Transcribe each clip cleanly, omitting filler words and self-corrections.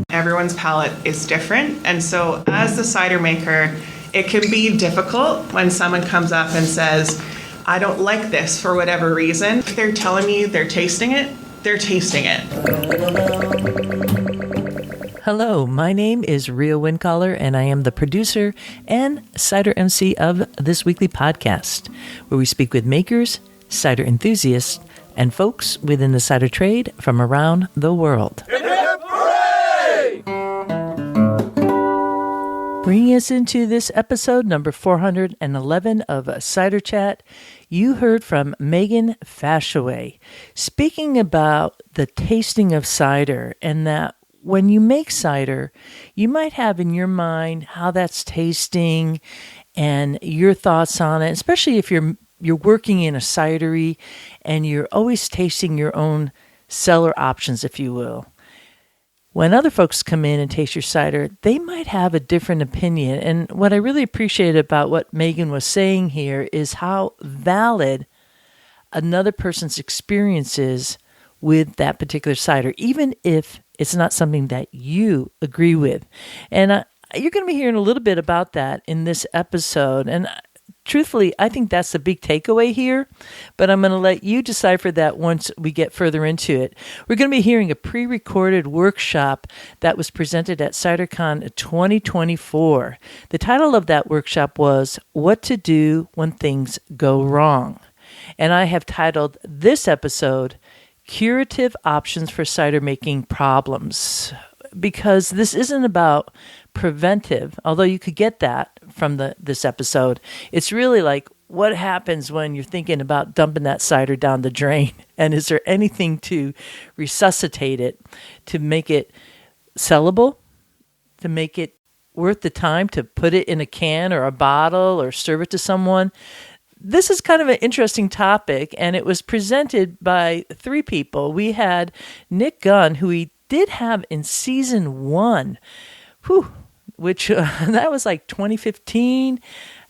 Everyone's palate is different, and so as the cider maker, it can be difficult when someone comes up and says, I don't like this for whatever reason. If they're telling me they're tasting it, they're tasting it. Hello, my name is Ria Wincaller, and I am the producer and cider MC of this weekly podcast, where we speak with makers, cider enthusiasts, and folks within the cider trade from around the world. Hip, hip, hooray! Bringing us into this episode, number 411 of Cider Chat, you heard from Megan Faschoway speaking about the tasting of cider, and that when you make cider, you might have in your mind how that's tasting and your thoughts on it, especially if you're working in a cidery and you're always tasting your own cellar options, if you will. When other folks come in and taste your cider, they might have a different opinion. And what I really appreciate about what Megan was saying here is how valid another person's experience is with that particular cider, even if it's not something that you agree with. And you're going to be hearing a little bit about that in this episode. And truthfully, I think that's the big takeaway here, but I'm going to let you decipher that once we get further into it. We're going to be hearing a pre-recorded workshop that was presented at CiderCon 2024. The title of that workshop was What to Do When Things Go Wrong. And I have titled this episode, Curative Options for Cider Making Problems, because this isn't about preventive, although you could get that from this episode. It's really like, what happens when you're thinking about dumping that cider down the drain? And is there anything to resuscitate it, to make it sellable, to make it worth the time to put it in a can or a bottle or serve it to someone? This is kind of an interesting topic, and it was presented by three people. We had Nick Gunn, who we did have in season 1, which that was like 2015.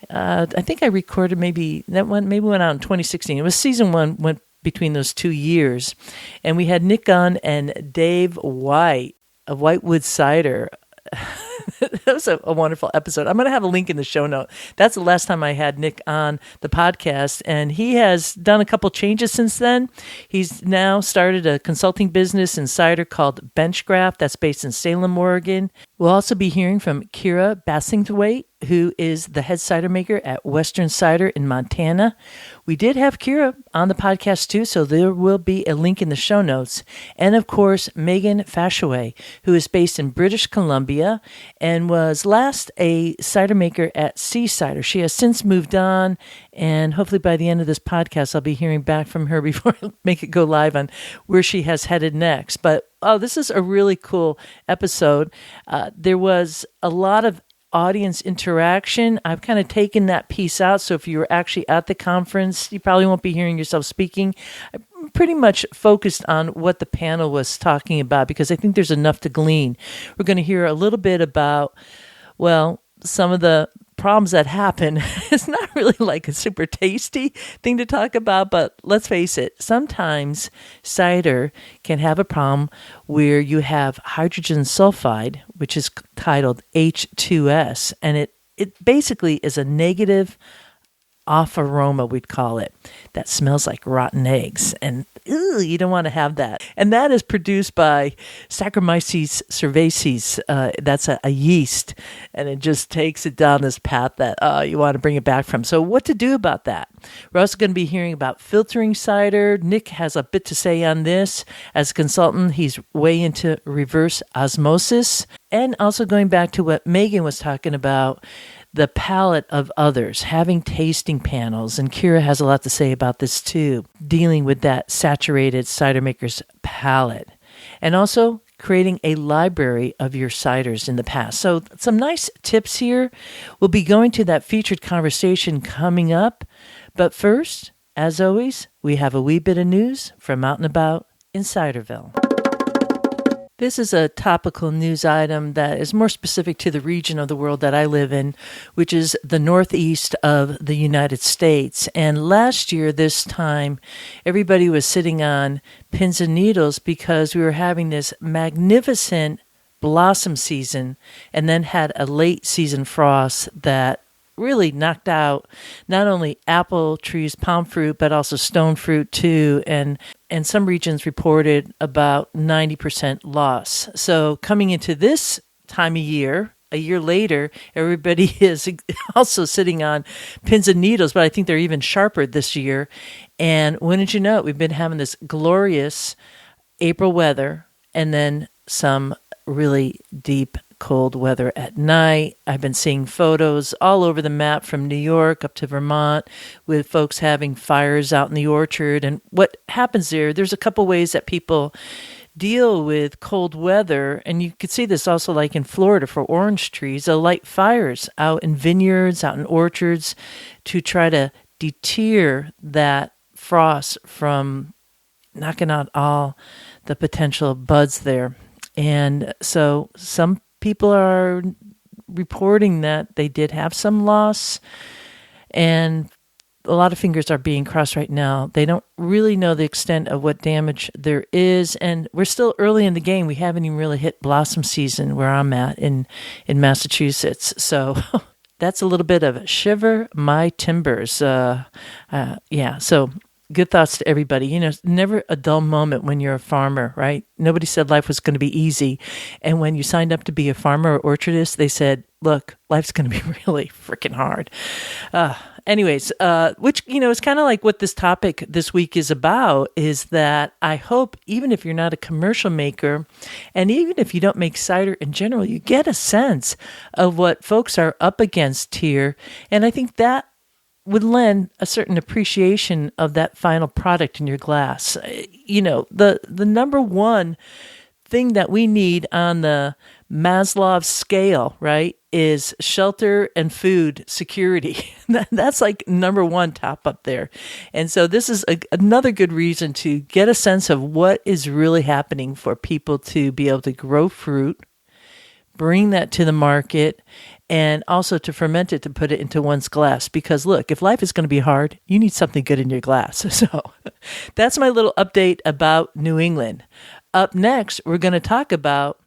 I think I recorded maybe went out in 2016. It was season 1, went between those 2 years. And we had Nick Gunn and Dave White of Whitewood Cider. That was a wonderful episode. I'm going to have a link in the show note. That's the last time I had Nick on the podcast, and he has done a couple changes since then. He's now started a consulting business in cider called BenchGraft that's based in Salem, Oregon. We'll also be hearing from Kira Bassingthwaighte, who is the head cider maker at Western Cider in Montana. We did have Kira on the podcast too, so there will be a link in the show notes. And of course, Megan Faschoway, who is based in British Columbia and was last a cider maker at Sea Cider. She has since moved on, and hopefully by the end of this podcast, I'll be hearing back from her before I make it go live on where she has headed next. But this is a really cool episode. There was a lot of audience interaction. I've kind of taken that piece out, so if you were actually at the conference, you probably won't be hearing yourself speaking. I pretty much focused on what the panel was talking about because I think there's enough to glean. We're going to hear a little bit about, some of the problems that happen. It's not really like a super tasty thing to talk about, but let's face it, sometimes cider can have a problem where you have hydrogen sulfide, which is titled H2S, and it basically is a negative off aroma, we'd call it, that smells like rotten eggs, and you don't want to have that. And that is produced by Saccharomyces cerevisiae. That's a yeast, and it just takes it down this path that you want to bring it back from. So what to do about that? We're also going to be hearing about filtering cider. Nick has a bit to say on this. As a consultant, he's way into reverse osmosis. And also going back to what Megan was talking about, the palate of others, having tasting panels. And Kira has a lot to say about this too, dealing with that saturated cider maker's palate. And also creating a library of your ciders in the past. So some nice tips here. We'll be going to that featured conversation coming up. But first, as always, we have a wee bit of news from out and about in Ciderville. This is a topical news item that is more specific to the region of the world that I live in, which is the northeast of the United States. And last year, this time, everybody was sitting on pins and needles because we were having this magnificent blossom season and then had a late season frost that really knocked out not only apple trees, palm fruit, but also stone fruit too. And some regions reported about 90% loss. So coming into this time of year, a year later, everybody is also sitting on pins and needles, but I think they're even sharper this year. And wouldn't you know it, we've been having this glorious April weather and then some really deep cold weather at night. I've been seeing photos all over the map from New York up to Vermont with folks having fires out in the orchard. And what happens there's a couple ways that people deal with cold weather. And you could see this also like in Florida for orange trees. They'll light fires out in vineyards, out in orchards to try to deter that frost from knocking out all the potential buds there. And so some people are reporting that they did have some loss, and a lot of fingers are being crossed right now. They don't really know the extent of what damage there is, and we're still early in the game. We haven't even really hit blossom season where I'm at in Massachusetts. So that's a little bit of shiver my timbers. So good thoughts to everybody. You know, never a dull moment when you're a farmer, right? Nobody said life was going to be easy. And when you signed up to be a farmer or orchardist, they said, look, life's going to be really freaking hard. Which, you know, is kind of like what this topic this week is about, is that I hope even if you're not a commercial maker, and even if you don't make cider in general, you get a sense of what folks are up against here. And I think that would lend a certain appreciation of that final product in your glass. You know, the number one thing that we need on the Maslow's scale, right, is shelter and food security. That's like number one top up there. And so this is another good reason to get a sense of what is really happening for people to be able to grow fruit, bring that to the market, and also to ferment it, to put it into one's glass. Because look, if life is going to be hard, you need something good in your glass. So that's my little update about New England. Up next, we're going to talk about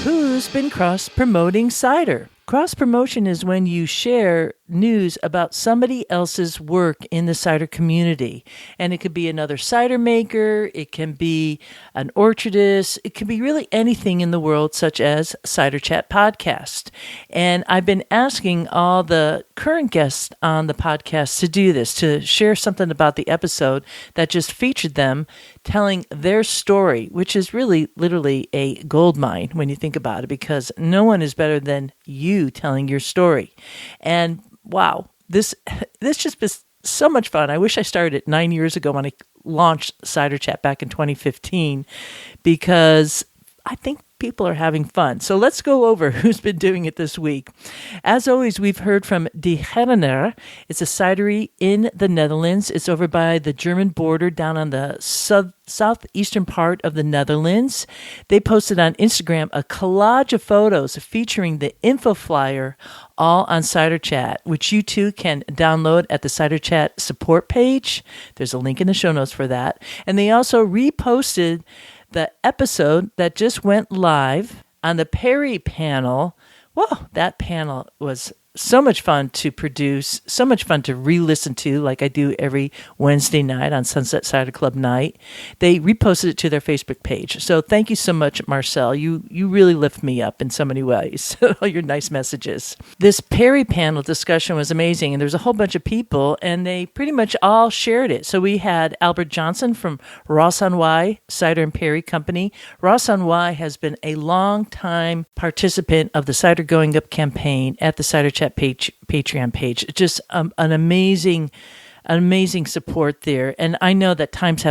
who's been cross-promoting cider. Cross-promotion is when you share news about somebody else's work in the cider community. And it could be another cider maker, it can be an orchardist, it can be really anything in the world, such as Cider Chat Podcast. And I've been asking all the current guests on the podcast to do this, to share something about the episode that just featured them telling their story, which is really literally a gold mine when you think about it, because no one is better than you telling your story. And wow, this just was so much fun. I wish I started it 9 years ago when I launched Cider Chat back in 2015, because I think people are having fun. So let's go over who's been doing it this week. As always, we've heard from De Herrener. It's a cidery in the Netherlands. It's over by the German border down on the southeastern part of the Netherlands. They posted on Instagram a collage of photos featuring the info flyer all on Cider Chat, which you too can download at the Cider Chat support page. There's a link in the show notes for that. And they also reposted the episode that just went live on the Perry panel. Whoa, that panel was so much fun to produce, so much fun to re-listen to, like I do every Wednesday night on Sunset Cider Club night. They reposted it to their Facebook page. So thank you so much, Marcel. You really lift me up in so many ways. All your nice messages. This Perry panel discussion was amazing, and there's a whole bunch of people, and they pretty much all shared it. So we had Albert Johnson from Ross on Wye Cider and Perry Company. Ross on Wye has been a long time participant of the Cider Going Up campaign at the Cider Chat Patreon page. Just an amazing support there. And I know that times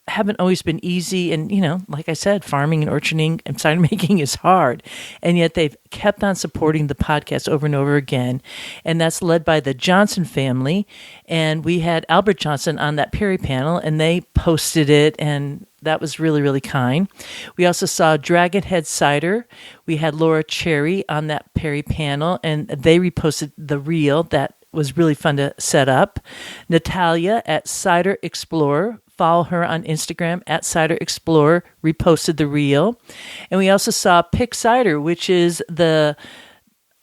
haven't always been easy. And, you know, like I said, farming and orcharding and cider making is hard. And yet they've kept on supporting the podcast over and over again. And that's led by the Johnson family. And we had Albert Johnson on that Perry panel, and they posted it, and That was really, really kind. We also saw Dragon Head Cider. We had Laura Cherry on that Perry panel, and they reposted the reel. That was really fun to set up. Natalia at Cider Explorer. Follow her on Instagram at Cider Explorer, reposted the reel. And we also saw Pick Cider, which is the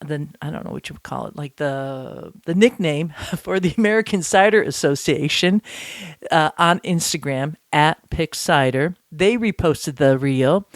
I don't know what you would call it, like the nickname for the American Cider Association on Instagram at Pick Cider. They reposted the reel.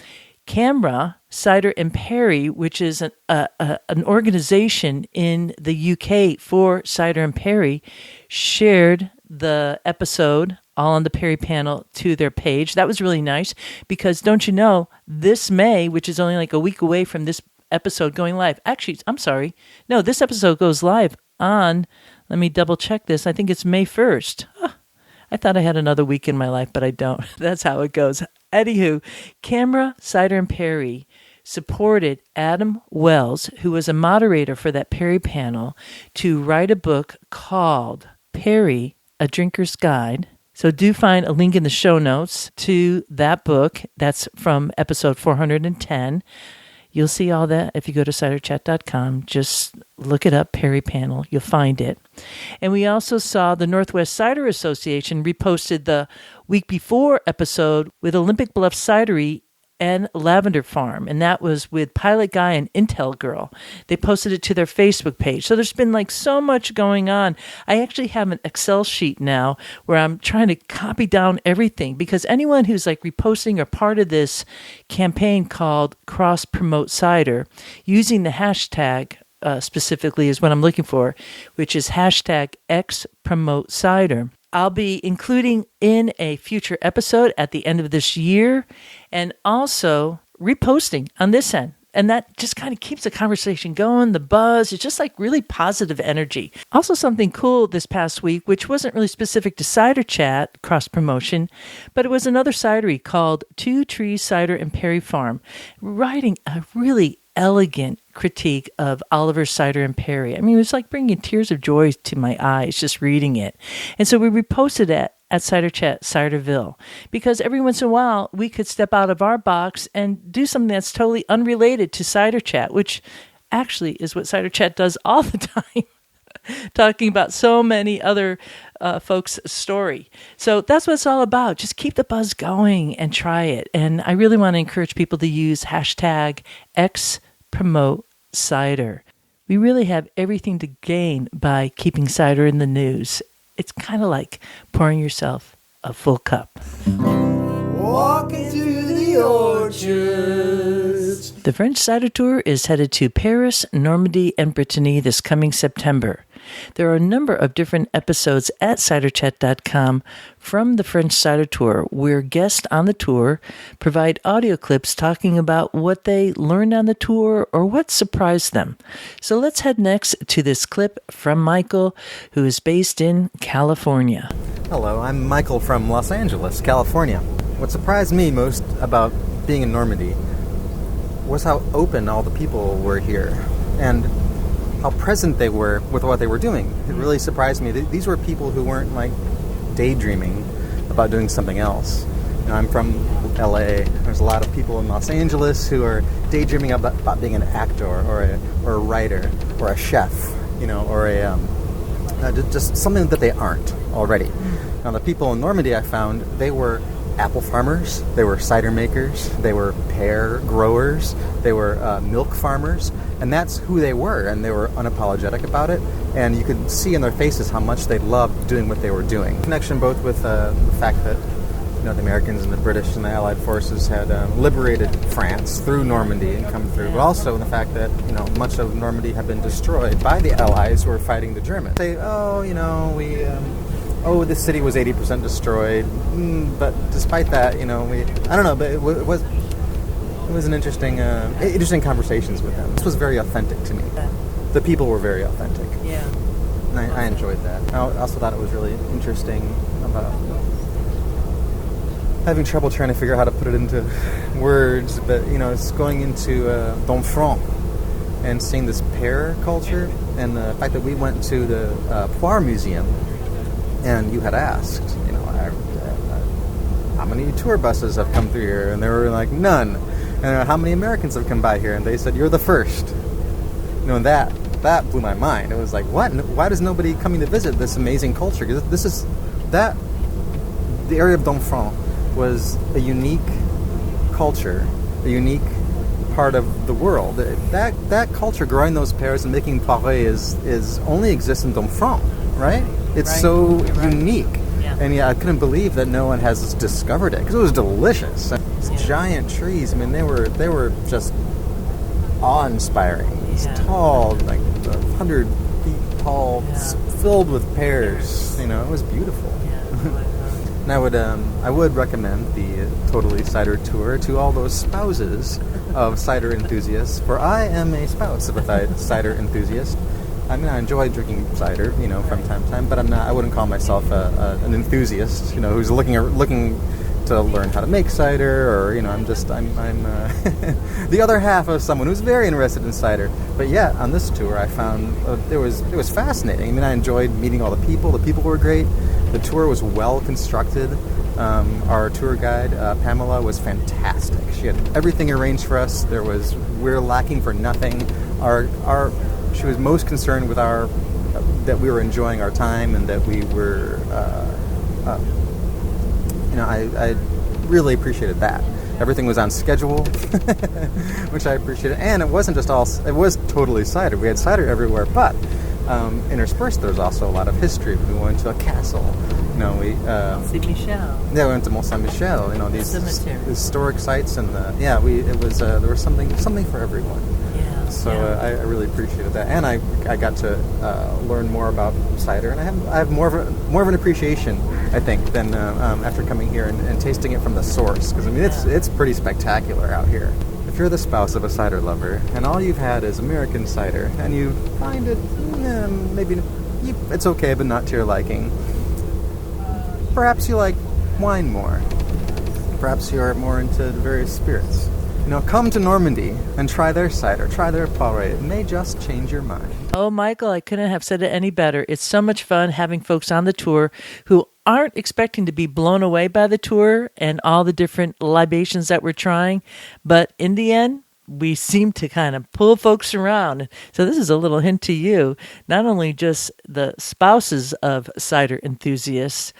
Camera, Cider and Perry, which is an organization in the UK for Cider and Perry, shared the episode all on the Perry panel to their page. That was really nice because, don't you know, this May, which is only like a week away from this episode going live. Actually, I'm sorry. No, this episode goes live on, let me double check this. I think it's May 1st. I thought I had another week in my life, but I don't. That's how it goes. Anywho, Camera, Cider and Perry supported Adam Wells, who was a moderator for that Perry panel, to write a book called Perry, A Drinker's Guide. So do find a link in the show notes to that book. That's from episode 410. You'll see all that if you go to ciderchat.com. Just look it up, Perry Panel. You'll find it. And we also saw the Northwest Cider Association reposted the week before episode with Olympic Bluff Cidery and Lavender Farm. And that was with Pilot Guy and Intel Girl. They posted it to their Facebook page. So there's been like so much going on. I actually have an Excel sheet now where I'm trying to copy down everything because anyone who's like reposting or part of this campaign called Cross Promote Cider using the hashtag specifically is what I'm looking for, which is hashtag XPromoteCider. I'll be including in a future episode at the end of this year and also reposting on this end. And that just kind of keeps the conversation going, the buzz. It's just like really positive energy. Also something cool this past week, which wasn't really specific to Cider Chat cross-promotion, but it was another cidery called Two Trees Cider and Perry Farm, writing a really elegant critique of Oliver's Cider and Perry. I mean, it was like bringing tears of joy to my eyes just reading it. And so we reposted it at Cider Chat Ciderville because every once in a while we could step out of our box and do something that's totally unrelated to Cider Chat, which actually is what Cider Chat does all the time. Talking about so many other folks' story. So that's what it's all about. Just keep the buzz going and try it. And I really want to encourage people to use hashtag XPromoteCider. We really have everything to gain by keeping cider in the news. It's kind of like pouring yourself a full cup. Walking through the orchards. The French Cider Tour is headed to Paris, Normandy, and Brittany this coming September. There are a number of different episodes at ciderchat.com from the French Cider Tour, where guests on the tour provide audio clips talking about what they learned on the tour or what surprised them. So let's head next to this clip from Michael, who is based in California. Hello, I'm Michael from Los Angeles, California. What surprised me most about being in Normandy was how open all the people were here and how present they were with what they were doing. It really surprised me. These were people who weren't like daydreaming about doing something else. You know, I'm from LA. There's a lot of people in Los Angeles who are daydreaming about being an actor or a writer or a chef, you know, or just something that they aren't already. Now the people in Normandy I found, they were apple farmers, they were cider makers, they were pear growers, they were milk farmers, and that's who they were, and they were unapologetic about it, and you could see in their faces how much they loved doing what they were doing. Connection both with the fact that, you know, the Americans and the British and the Allied forces had liberated France through Normandy and come through, but also in the fact that, you know, much of Normandy had been destroyed by the Allies who were fighting the Germans. They, this city was 80% destroyed, but despite that, you know, I don't know, but it was an interesting conversations with them. This was very authentic to me. The people were very authentic. Yeah. And I enjoyed that. I also thought it was really interesting about having trouble trying to figure out how to put it into words, but, you know, it's going into Domfront and seeing this pear culture, and the fact that we went to the Poire Museum, and you had asked, you know, how many tour buses have come through here? And they were like, none. And how many Americans have come by here? And they said, you're the first. And that blew my mind. It was like, what? Why does nobody coming to visit this amazing culture? Because the area of Domfront was a unique culture, a unique part of the world. That culture, growing those pears and making poiré, is only exists in Domfront, right? It's right. so Right. unique. Yeah. And I couldn't believe that no one has discovered it, because it was delicious. These giant trees, I mean, they were just awe-inspiring. These tall, like 100 feet tall, filled with pears. You know, it was beautiful. And I would recommend the Totally Cider Tour to all those spouses of cider enthusiasts, for I am a spouse of a cider enthusiast. I mean, I enjoy drinking cider, from time to time, but I wouldn't call myself an enthusiast, who's looking to learn how to make cider, or, I'm the other half of someone who's very interested in cider. But yeah, on this tour, I found it was fascinating. I mean, I enjoyed meeting all the people. The people were great. The tour was well constructed. Our tour guide, Pamela, was fantastic. She had everything arranged for us. We're lacking for nothing. She was most concerned with that we were enjoying our time, and that we were, I really appreciated that. Everything was on schedule, which I appreciated. And it wasn't it was totally cider. We had cider everywhere, but interspersed, there was also a lot of history. We went to a castle. Saint Michel. Yeah, we went to Mont Saint Michel. These historic sites, and there was something for everyone. Yeah. So I really appreciated that, and I got to learn more about cider, and I have more of an appreciation, I think, than after coming here and tasting it from the source. Because I mean, it's pretty spectacular out here. If you're the spouse of a cider lover, and all you've had is American cider, and you find it it's okay, but not to your liking. Perhaps you like wine more. Perhaps you're more into the various spirits. Come to Normandy and try their cider, try their poiré. It may just change your mind. Oh, Michael, I couldn't have said it any better. It's so much fun having folks on the tour who aren't expecting to be blown away by the tour and all the different libations that we're trying. But in the end, we seem to kind of pull folks around. So this is a little hint to you, not only just the spouses of cider enthusiasts,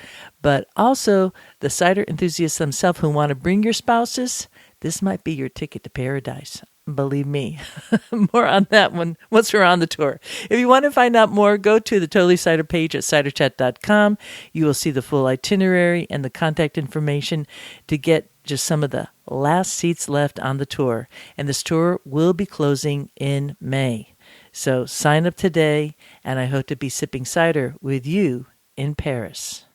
but also the cider enthusiasts themselves who want to bring your spouses. This might be your ticket to paradise. Believe me. More on that one once we're on the tour. If you want to find out more, go to the Totally Cider page at ciderchat.com. You will see the full itinerary and the contact information to get just some of the last seats left on the tour. And this tour will be closing in May. So sign up today, and I hope to be sipping cider with you in Paris.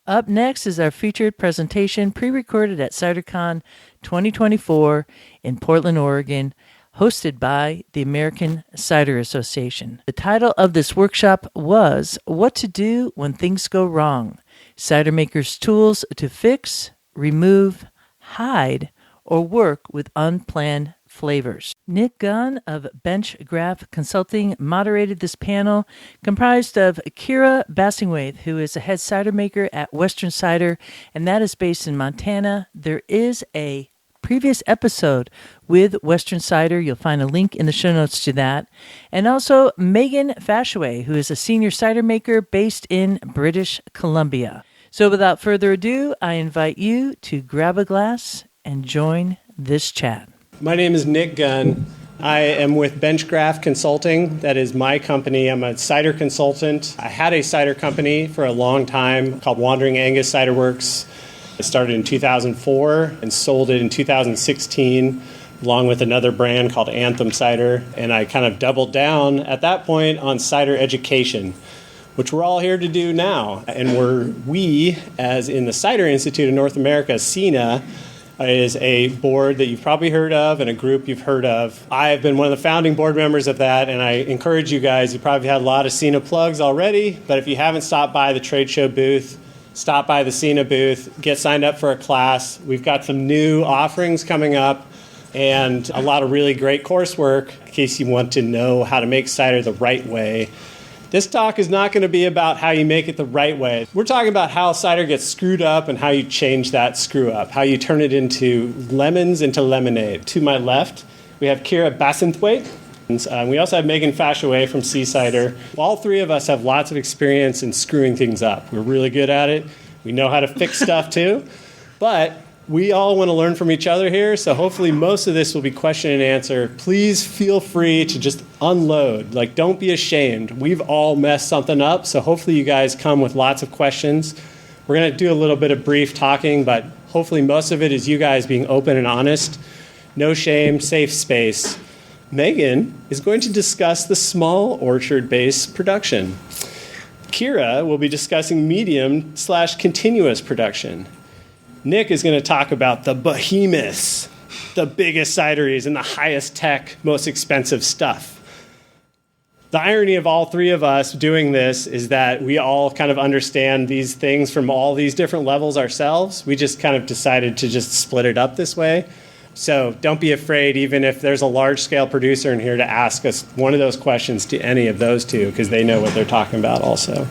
Up next is our featured presentation, pre-recorded at CiderCon 2024 in Portland, Oregon, hosted by the American Cider Association. The title of this workshop was What to Do When Things Go Wrong, Cider Makers' Tools to Fix, Remove, Hide, or Work with Unplanned Flavors. Nick Gunn of BenchGraft Consulting moderated this panel, comprised of Kira Bassingthwaighte, who is a head cider maker at Western Cider, and that is based in Montana. There is a previous episode with Western Cider. You'll find a link in the show notes to that. And also Megan Faschoway, who is a senior cider maker based in British Columbia. So without further ado, I invite you to grab a glass and join this chat. My name is Nick Gunn. I am with BenchGraft Consulting. That is my company. I'm a cider consultant. I had a cider company for a long time called Wandering Angus Cider Works. I started in 2004 and sold it in 2016 along with another brand called Anthem Cider. And I kind of doubled down at that point on cider education, which we're all here to do now. And we, as in the Cider Institute of North America, CINA, is a board that you've probably heard of and a group you've heard of. I have been one of the founding board members of that, and I encourage you guys, you probably had a lot of CINA plugs already, but if you haven't stopped by the trade show booth, stop by the CINA booth, get signed up for a class. We've got some new offerings coming up and a lot of really great coursework in case you want to know how to make cider the right way. This talk is not going to be about how you make it the right way. We're talking about how cider gets screwed up and how you change that screw up, how you turn it into lemons into lemonade. To my left, we have Kira Bassingthwaighte. We also have Megan Faschoway from Sea Cider. All three of us have lots of experience in screwing things up. We're really good at it. We know how to fix stuff too. But we all want to learn from each other here, so hopefully most of this will be question and answer. Please feel free to just unload. Like, don't be ashamed. We've all messed something up, so hopefully you guys come with lots of questions. We're going to do a little bit of brief talking, but hopefully most of it is you guys being open and honest. No shame, safe space. Megan is going to discuss the small orchard-based production. Kira will be discussing medium/continuous production. Nick is going to talk about the behemoths, the biggest cideries and the highest tech, most expensive stuff. The irony of all three of us doing this is that we all kind of understand these things from all these different levels ourselves. We just kind of decided to just split it up this way. So don't be afraid, even if there's a large-scale producer in here, to ask us one of those questions to any of those two, because they know what they're talking about also.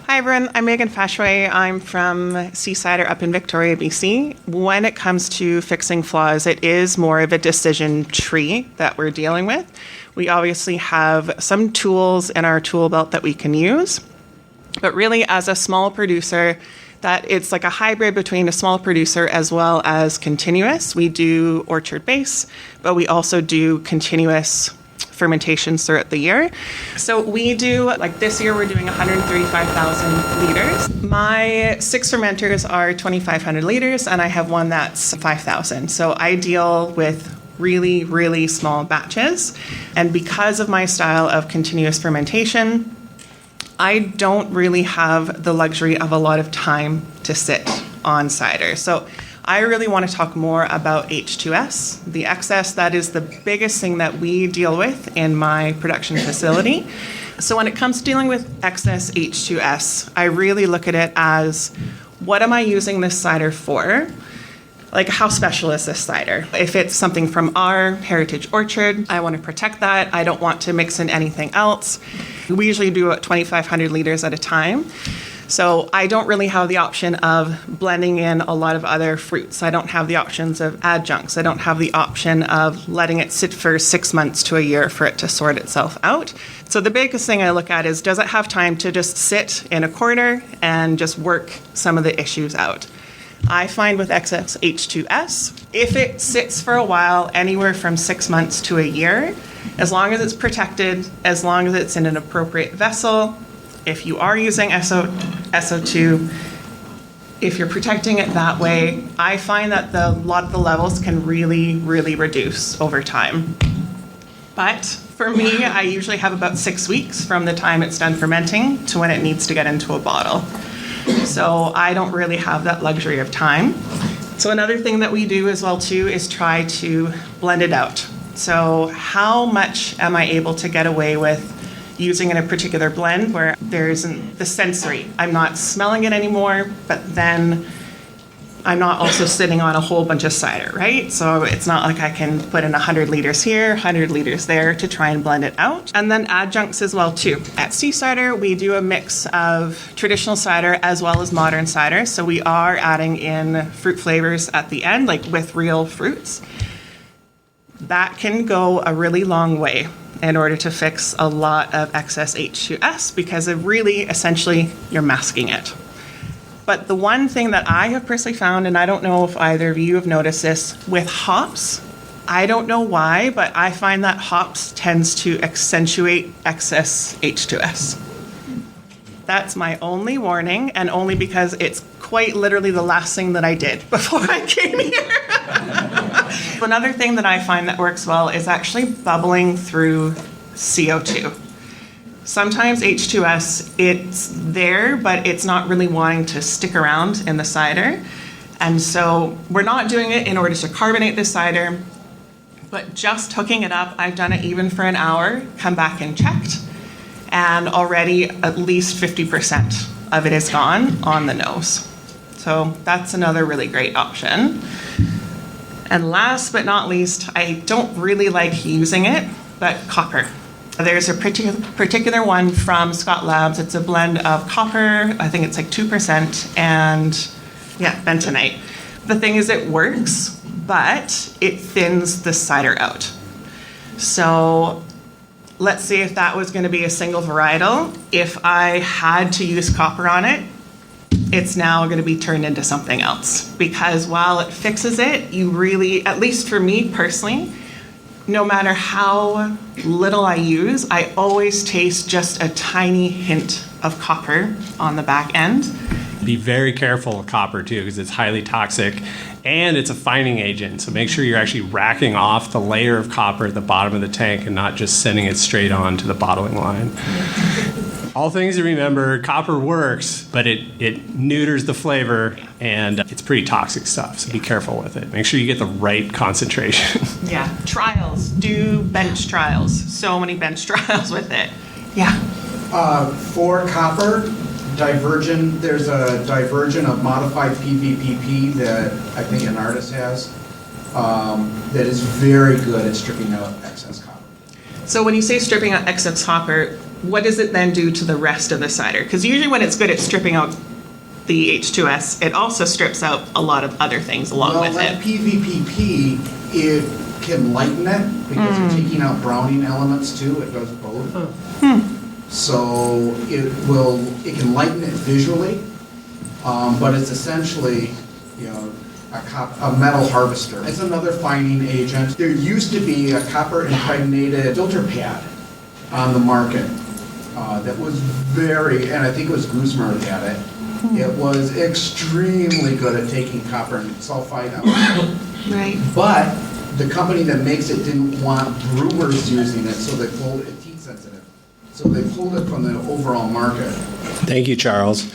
Hi everyone, I'm Megan Faschoway. I'm from Sea Cider up in Victoria, BC. When it comes to fixing flaws, it is more of a decision tree that we're dealing with. We obviously have some tools in our tool belt that we can use, but really as a small producer, that it's like a hybrid between a small producer as well as continuous. We do orchard base, but we also do continuous fermentations throughout the year. So we do, like this year, we're doing 135,000 liters. My 6 fermenters are 2,500 liters, and I have one that's 5,000. So I deal with really, really small batches. And because of my style of continuous fermentation, I don't really have the luxury of a lot of time to sit on cider. So I really want to talk more about H2S, the excess. That is the biggest thing that we deal with in my production facility. So when it comes to dealing with excess H2S, I really look at it as, what am I using this cider for? Like, how special is this cider? If it's something from our heritage orchard, I want to protect that. I don't want to mix in anything else. We usually do about 2,500 liters at a time. So I don't really have the option of blending in a lot of other fruits. I don't have the options of adjuncts. I don't have the option of letting it sit for 6 months to a year for it to sort itself out. So the biggest thing I look at is, does it have time to just sit in a corner and just work some of the issues out? I find with excess H2S, if it sits for a while, anywhere from 6 months to a year, as long as it's protected, as long as it's in an appropriate vessel, if you are using SO2, if you're protecting it that way, I find that a lot of the levels can really, really reduce over time. But for me, I usually have about 6 weeks from the time it's done fermenting to when it needs to get into a bottle. So I don't really have that luxury of time. So another thing that we do as well too is try to blend it out. So how much am I able to get away with using in a particular blend where there isn't the sensory? I'm not smelling it anymore, but then I'm not also sitting on a whole bunch of cider, right? So it's not like I can put in 100 liters here, 100 liters there to try and blend it out. And then adjuncts as well too. At Sea Cider, we do a mix of traditional cider as well as modern cider. So we are adding in fruit flavors at the end, like with real fruits. That can go a really long way in order to fix a lot of excess H2S, because of really, essentially, you're masking it. But the one thing that I have personally found, and I don't know if either of you have noticed this, with hops, I don't know why, but I find that hops tends to accentuate excess H2S. That's my only warning, and only because it's quite literally the last thing that I did before I came here. Another thing that I find that works well is actually bubbling through CO2. Sometimes H2S, it's there, but it's not really wanting to stick around in the cider. And so we're not doing it in order to carbonate the cider, but just hooking it up. I've done it even for an hour, come back and checked, and already at least 50% of it is gone on the nose. So that's another really great option. And last but not least, I don't really like using it, but copper. There's a particular one from Scott Labs. It's a blend of copper, I think it's like 2%, and bentonite. The thing is, it works, but it thins the cider out. So let's say if that was going to be a single varietal, if I had to use copper on it, it's now going to be turned into something else. Because while it fixes it, you really, at least for me personally, no matter how little I use, I always taste just a tiny hint of copper on the back end. Be very careful with copper too, because it's highly toxic and it's a fining agent. So make sure you're actually racking off the layer of copper at the bottom of the tank and not just sending it straight on to the bottling line. All things to remember, copper works, but it neuters the flavor, and it's pretty toxic stuff, so be careful with it. Make sure you get the right concentration. Yeah, trials. Do bench trials. So many bench trials with it. Yeah. For copper, there's a diversion of modified PVPP that I think an artist has that is very good at stripping out excess copper. So when you say stripping out excess copper, what does it then do to the rest of the cider? Because usually when it's good at stripping out the H2S, it also strips out a lot of other things along with it. PVPP, it can lighten it because you're taking out browning elements too. It does both. So it can lighten it visually, but it's essentially, a metal harvester. It's another fining agent. There used to be a copper impregnated filter pad on the market that was and I think it was Guzman that had it. It was extremely good at taking copper and sulfide out. Right. But the company that makes it didn't want brewers using it, so they pulled it heat sensitive. So they pulled it from the overall market. Thank you, Charles.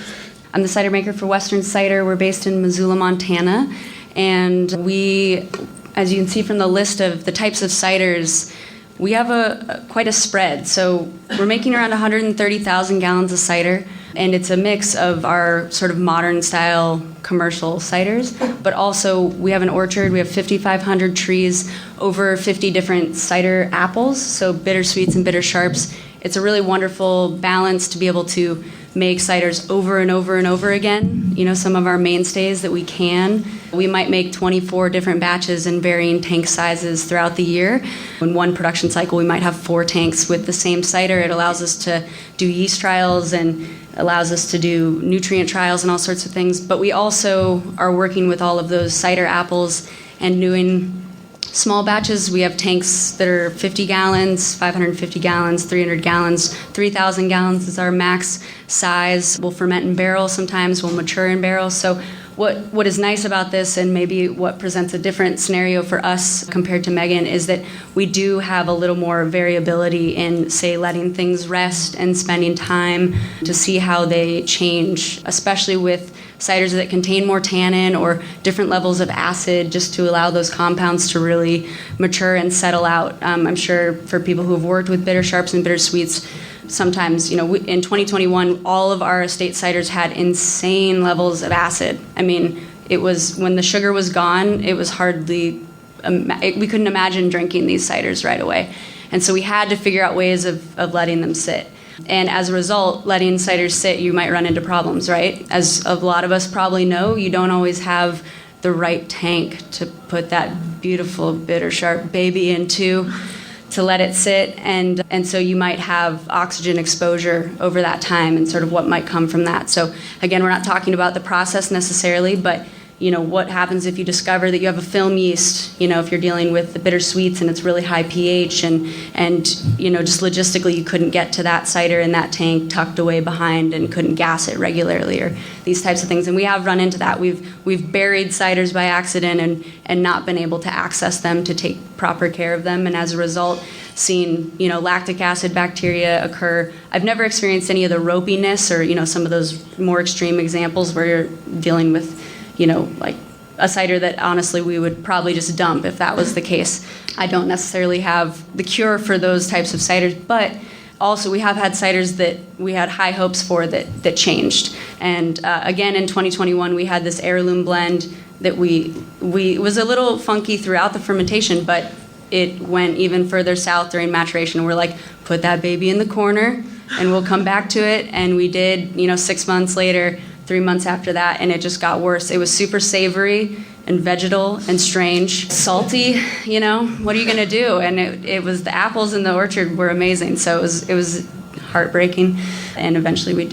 I'm the cider maker for Western Cider. We're based in Missoula, Montana. And we, as you can see from the list of the types of ciders, we have quite a spread. So we're making around 130,000 gallons of cider, and it's a mix of our sort of modern style commercial ciders, but also we have an orchard, we have 5,500 trees, over 50 different cider apples, so bitter sweets and bitter sharps. It's a really wonderful balance to be able to make ciders over and over and over again. Some of our mainstays that we might make 24 different batches in varying tank sizes throughout the year. In one production cycle, we might have 4 tanks with the same cider. It allows us to do yeast trials and allows us to do nutrient trials and all sorts of things. But we also are working with all of those cider apples and doing small batches. We have tanks that are 50 gallons, 550 gallons, 300 gallons, 3,000 gallons is our max size. We'll ferment in barrels sometimes, we'll mature in barrels. So what is nice about this, and maybe what presents a different scenario for us compared to Megan, is that we do have a little more variability in, say, letting things rest and spending time to see how they change, especially with ciders that contain more tannin or different levels of acid, just to allow those compounds to really mature and settle out. I'm sure for people who have worked with bitter sharps and bitter sweets, sometimes, in 2021, all of our estate ciders had insane levels of acid. I mean, it was, when the sugar was gone, it was hardly, we couldn't imagine drinking these ciders right away. And so we had to figure out ways of letting them sit. And as a result, letting ciders sit, you might run into problems, right? As a lot of us probably know, you don't always have the right tank to put that beautiful bitter sharp baby into, to let it sit, and so you might have oxygen exposure over that time and sort of what might come from that. So again, we're not talking about the process necessarily, but what happens if you discover that you have a film yeast, if you're dealing with the bitter sweets and it's really high pH and just logistically you couldn't get to that cider in that tank tucked away behind and couldn't gas it regularly, or these types of things. And we have run into that. We've buried ciders by accident and not been able to access them to take proper care of them, and as a result seen lactic acid bacteria occur. I've never experienced any of the ropiness or some of those more extreme examples where you're dealing with like a cider that honestly we would probably just dump if that was the case. I don't necessarily have the cure for those types of ciders, but also we have had ciders that we had high hopes for that changed. And again, in 2021, we had this heirloom blend that we was a little funky throughout the fermentation, but it went even further south during maturation. We're like, put that baby in the corner and we'll come back to it. And we did, 6 months later, 3 months after that, and it just got worse. It was super savory and vegetal and strange, salty, what are you gonna do? And it was, the apples in the orchard were amazing. So it was heartbreaking, and eventually we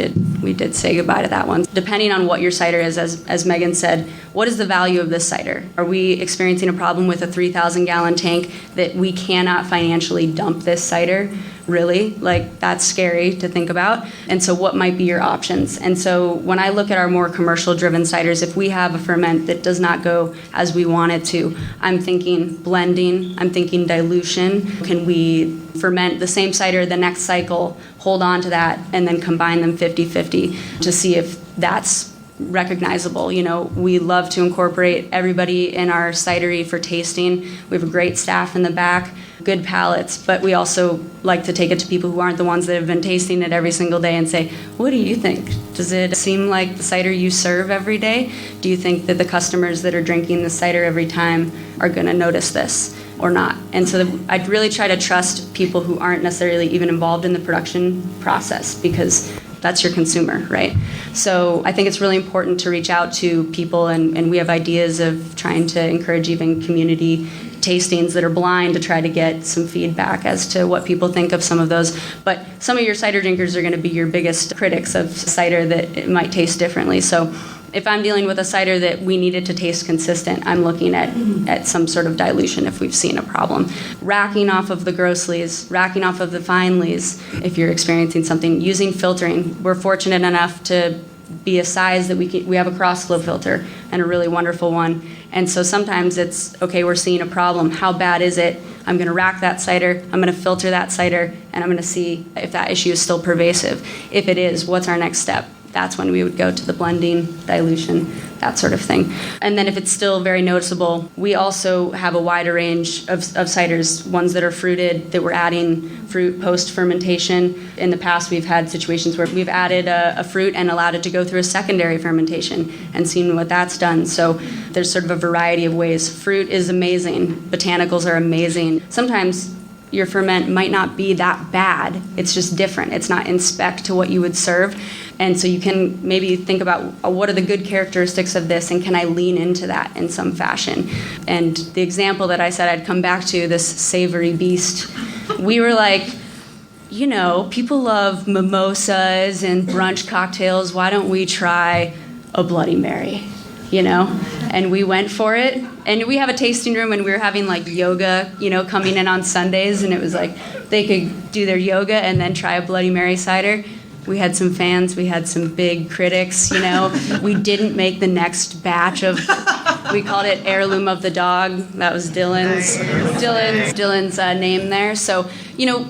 did say goodbye to that one. Depending on what your cider is, as Megan said, what is the value of this cider? Are we experiencing a problem with a 3,000 gallon tank that we cannot financially dump this cider? Really? Like, that's scary to think about. And so what might be your options? And so when I look at our more commercial driven ciders, if we have a ferment that does not go as we want it to, I'm thinking blending, I'm thinking dilution. Can we ferment the same cider the next cycle, hold on to that, and then combine them 50-50 to see if that's recognizable? We love to incorporate everybody in our cidery for tasting. We have a great staff in the back, good palates, but we also like to take it to people who aren't the ones that have been tasting it every single day and say, what do you think? Does it seem like the cider you serve every day? Do you think that the customers that are drinking the cider every time are going to notice this or not? And so I'd really try to trust people who aren't necessarily even involved in the production process, because that's your consumer, right? So I think it's really important to reach out to people, and we have ideas of trying to encourage even community tastings that are blind to try to get some feedback as to what people think of some of those. But some of your cider drinkers are going to be your biggest critics of cider that it might taste differently. So if I'm dealing with a cider that we needed to taste consistent, I'm looking at some sort of dilution if we've seen a problem. Racking off of the gross lees, racking off of the fine lees if you're experiencing something. Using filtering. We're fortunate enough to be a size that we have a cross flow filter, and a really wonderful one. And so sometimes it's, okay, we're seeing a problem. How bad is it? I'm going to rack that cider, I'm going to filter that cider, and I'm going to see if that issue is still pervasive. If it is, what's our next step? That's when we would go to the blending, dilution, that sort of thing. And then if it's still very noticeable, we also have a wider range of ciders, ones that are fruited, that we're adding fruit post-fermentation. In the past, we've had situations where we've added a fruit and allowed it to go through a secondary fermentation and seen what that's done. So there's sort of a variety of ways. Fruit is amazing. Botanicals are amazing. Sometimes your ferment might not be that bad. It's just different. It's not in spec to what you would serve. And so you can maybe think about what are the good characteristics of this, and can I lean into that in some fashion? And the example that I said I'd come back to, this savory beast, we were like, people love mimosas and brunch cocktails. Why don't we try a Bloody Mary? And we went for it. And we have a tasting room, and we were having like yoga, coming in on Sundays, and it was like they could do their yoga and then try a Bloody Mary cider. We had some fans, we had some big critics, We didn't make the next batch of, we called it Heirloom of the Dog. That was Dylan's name there. So,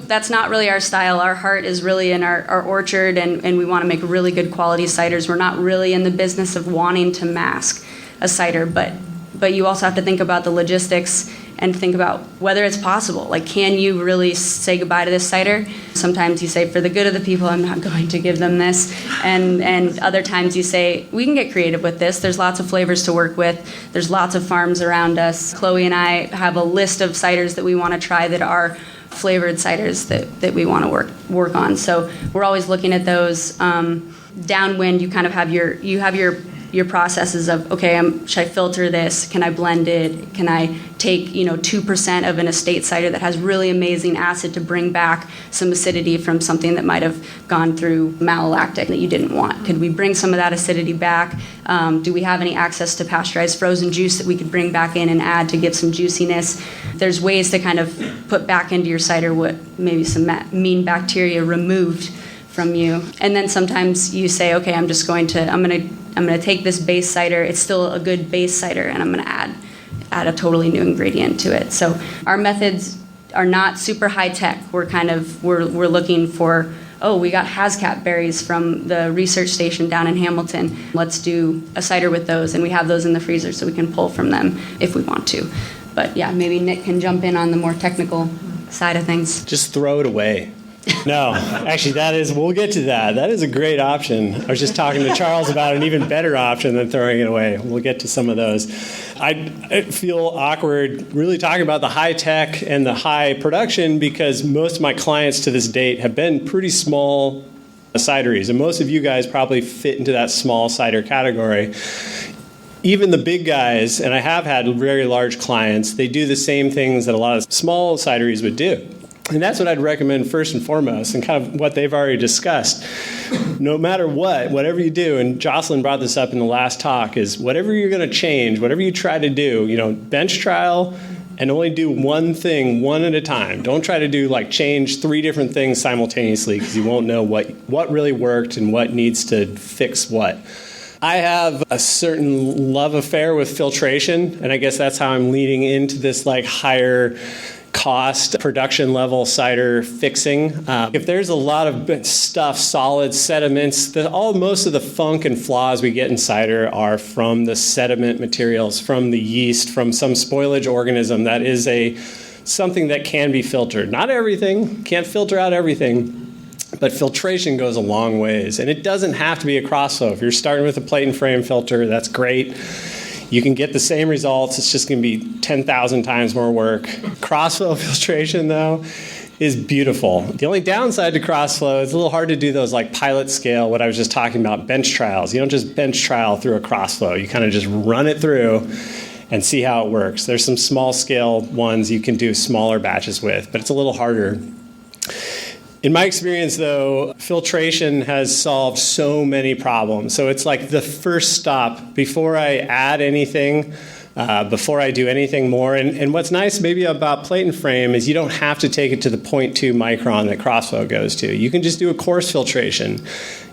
that's not really our style. Our heart is really in our orchard, and we want to make really good quality ciders. We're not really in the business of wanting to mask a cider, but you also have to think about the logistics and think about whether it's possible. Like, can you really say goodbye to this cider? Sometimes you say, for the good of the people, I'm not going to give them this. And other times you say, we can get creative with this. There's lots of flavors to work with. There's lots of farms around us. Chloe and I have a list of ciders that we want to try that are flavored ciders that we want to work on. So we're always looking at those. Downwind, you kind of have your processes of, okay, should I filter this? Can I blend it? Can I take 2% of an estate cider that has really amazing acid to bring back some acidity from something that might have gone through malolactic that you didn't want? Could we bring some of that acidity back? Do we have any access to pasteurized frozen juice that we could bring back in and add to give some juiciness? There's ways to kind of put back into your cider what maybe some mean bacteria removed from you. And then sometimes you say, okay, I'm going to take this base cider. It's still a good base cider, and I'm going to add a totally new ingredient to it. So our methods are not super high tech. We're looking for, we got Hazcat berries from the research station down in Hamilton. Let's do a cider with those, and we have those in the freezer so we can pull from them if we want to. But yeah, maybe Nick can jump in on the more technical side of things. Just throw it away. No, actually, we'll get to that. That is a great option. I was just talking to Charles about an even better option than throwing it away. We'll get to some of those. I feel awkward really talking about the high tech and the high production because most of my clients to this date have been pretty small cideries, and most of you guys probably fit into that small cider category. Even the big guys, and I have had very large clients, they do the same things that a lot of small cideries would do. And that's what I'd recommend first and foremost, and kind of what they've already discussed. No matter whatever you do, and Jocelyn brought this up in the last talk, is whatever you're going to change, whatever you try to do, bench trial and only do one thing one at a time. Don't try to change 3 different things simultaneously because you won't know what really worked and what needs to fix what. I have a certain love affair with filtration, and I guess that's how I'm leading into this higher cost production level cider fixing. If there's a lot of stuff, solids, sediments, most of the funk and flaws we get in cider are from the sediment materials, from the yeast, from some spoilage organism that is something that can be filtered. Not everything, can't filter out everything. But filtration goes a long ways, and it doesn't have to be a crossflow. If you're starting with a plate and frame filter, that's great. You can get the same results. It's just going to be 10,000 times more work. Crossflow filtration, though, is beautiful. The only downside to crossflow is a little hard to do those pilot scale, what I was just talking about, bench trials. You don't just bench trial through a crossflow. You kind of just run it through and see how it works. There's some small scale ones you can do smaller batches with, but it's a little harder. In my experience, though, filtration has solved so many problems. So it's like the first stop before I add anything, before I do anything more. And what's nice maybe about plate and frame is you don't have to take it to the 0.2 micron that crossflow goes to. You can just do a coarse filtration.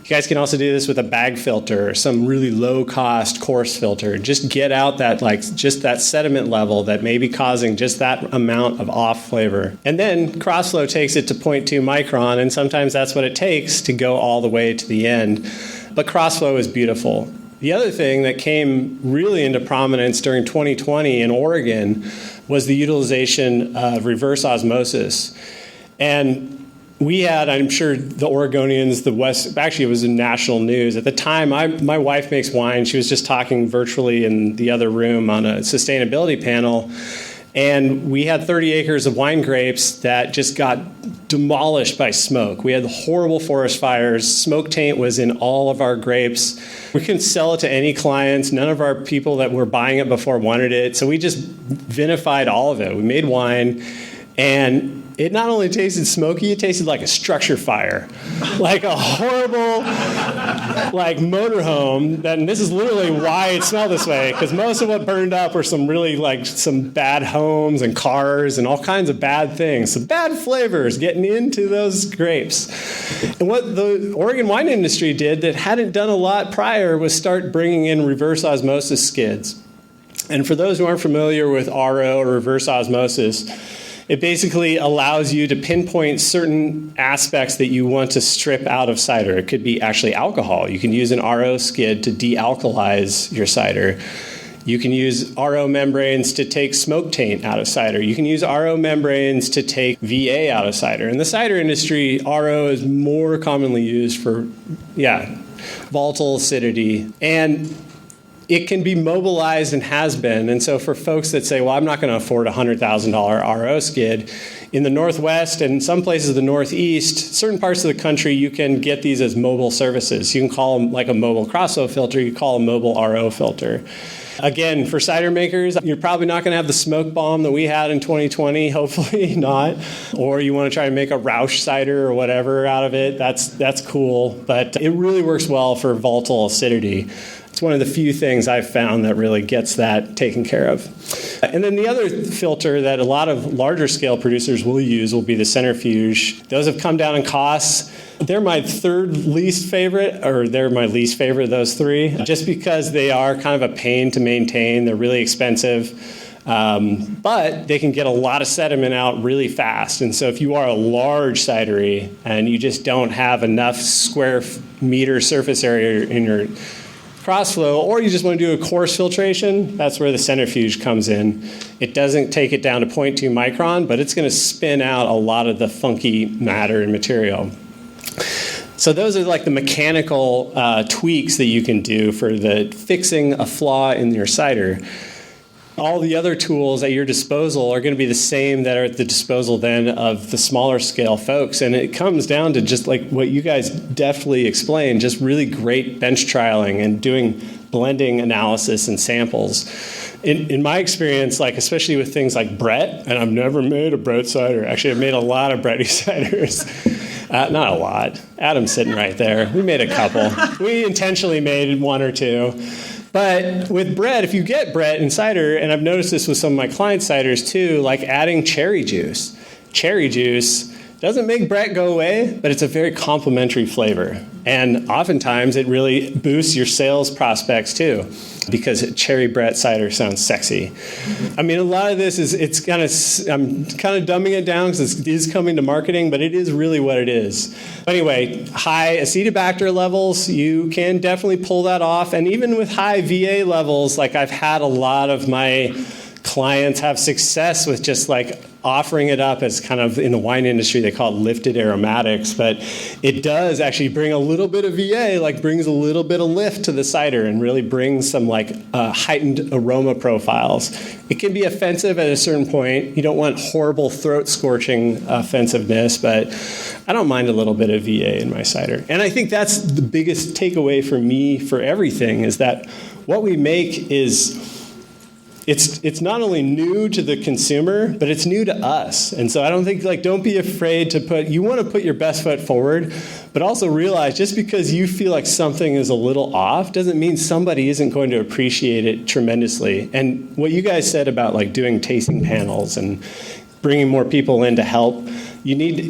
You guys can also do this with a bag filter or some really low-cost coarse filter. Just get out that just that sediment level that may be causing just that amount of off flavor. And then crossflow takes it to 0.2 micron, and sometimes that's what it takes to go all the way to the end. But crossflow is beautiful. The other thing that came really into prominence during 2020 in Oregon was the utilization of reverse osmosis. And we had, I'm sure the Oregonians, the West, actually it was in national news. At the time, my wife makes wine. She was just talking virtually in the other room on a sustainability panel. And we had 30 acres of wine grapes that just got demolished by smoke. We had horrible forest fires. Smoke taint was in all of our grapes. We couldn't sell it to any clients. None of our people that were buying it before wanted it. So we just vinified all of it. We made wine, and it not only tasted smoky, it tasted like a structure fire. Like a horrible, motorhome. And this is literally why it smelled this way, because most of what burned up were some really, some bad homes and cars and all kinds of bad things. So bad flavors getting into those grapes. And what the Oregon wine industry did that hadn't done a lot prior was start bringing in reverse osmosis skids. And for those who aren't familiar with RO or reverse osmosis, it basically allows you to pinpoint certain aspects that you want to strip out of cider. It could be actually alcohol. You can use an RO skid to de-alkalize your cider. You can use RO membranes to take smoke taint out of cider. You can use RO membranes to take VA out of cider. In the cider industry, RO is more commonly used for, volatile acidity. And it can be mobilized and has been. And so for folks that say, well, I'm not going to afford a $100,000 RO skid, in the Northwest and some places of the Northeast, certain parts of the country, you can get these as mobile services. You can call them like a mobile crossflow filter. You call a mobile RO filter. Again, for cider makers, you're probably not going to have the smoke bomb that we had in 2020, hopefully not. Or you want to try to make a Rausch cider or whatever out of it. That's cool. But it really works well for volatile acidity. It's one of the few things I've found that really gets that taken care of. And then the other filter that a lot of larger scale producers will use will be the centrifuge. Those have come down in costs. They're my third least favorite, or they're my least favorite of those three, just because they are kind of a pain to maintain. They're really expensive. But they can get a lot of sediment out really fast. And so if you are a large cidery and you just don't have enough square meter surface area in your crossflow, or you just want to do a coarse filtration, that's where the centrifuge comes in. It doesn't take it down to 0.2 micron, but it's going to spin out a lot of the funky matter and material. So those are like the mechanical tweaks that you can do for fixing a flaw in your cider. All the other tools at your disposal are going to be the same that are at the disposal then of the smaller scale folks. And it comes down to just like what you guys deftly explained, just really great bench trialing and doing blending analysis and samples. In my experience, like especially with things like Brett, and I've never made a Brett cider. Actually, I've made a lot of Bretty ciders. Not a lot. Adam's sitting right there. We made a couple. We intentionally made one or two. But with Brett, if you get Brett in cider, and I've noticed this with some of my client ciders too, like adding cherry juice. Cherry juice doesn't make Brett go away, but it's a very complementary flavor. And oftentimes it really boosts your sales prospects too, because cherry Brett cider sounds sexy. I mean, a lot of this I'm kind of dumbing it down because it is coming to marketing, but it is really what it is. But anyway, high acetobacter levels, you can definitely pull that off. And even with high VA levels, like I've had a lot of my clients have success with just like offering it up as kind of in the wine industry, they call it lifted aromatics, but it does actually bring a little bit of VA, like brings a little bit of lift to the cider and really brings some like heightened aroma profiles. It can be offensive at a certain point. You don't want horrible throat scorching offensiveness, but I don't mind a little bit of VA in my cider. And I think that's the biggest takeaway for me for everything is that what we make is it's not only new to the consumer, but it's new to us. And so I don't think, don't be afraid to you want to put your best foot forward, but also realize just because you feel like something is a little off doesn't mean somebody isn't going to appreciate it tremendously. And what you guys said about doing tasting panels and bringing more people in to help,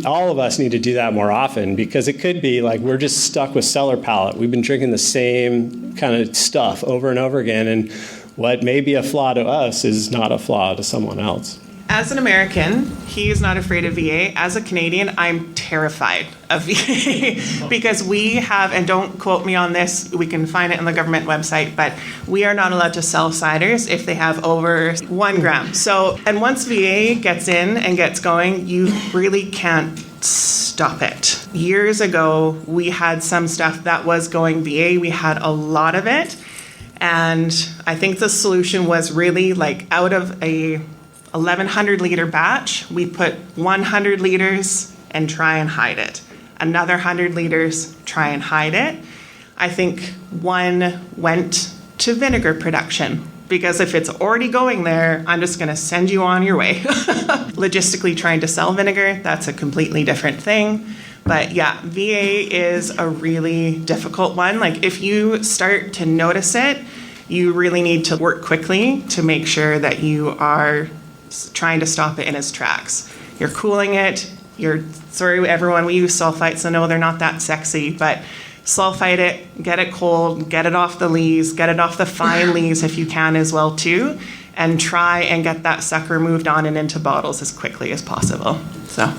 all of us need to do that more often, because it could be we're just stuck with cellar palate. We've been drinking the same kind of stuff over and over again, and what may be a flaw to us is not a flaw to someone else. As an American, he is not afraid of VA. As a Canadian, I'm terrified of VA because we have, and don't quote me on this, we can find it on the government website, but we are not allowed to sell ciders if they have over 1 gram. So, and once VA gets in and gets going, you really can't stop it. Years ago, we had some stuff that was going VA. We had a lot of it. And I think the solution was really out of a 1,100 liter batch, we put 100 liters and try and hide it. Another 100 liters, try and hide it. I think one went to vinegar production, because if it's already going there, I'm just going to send you on your way. Logistically trying to sell vinegar, that's a completely different thing. But yeah, VA is a really difficult one. If you start to notice it, you really need to work quickly to make sure that you are trying to stop it in its tracks. You're cooling it. Sorry, everyone, we use sulfites, so no, they're not that sexy, but sulfite it, get it cold, get it off the lees, get it off the fine lees if you can as well too, and try and get that sucker moved on and into bottles as quickly as possible. So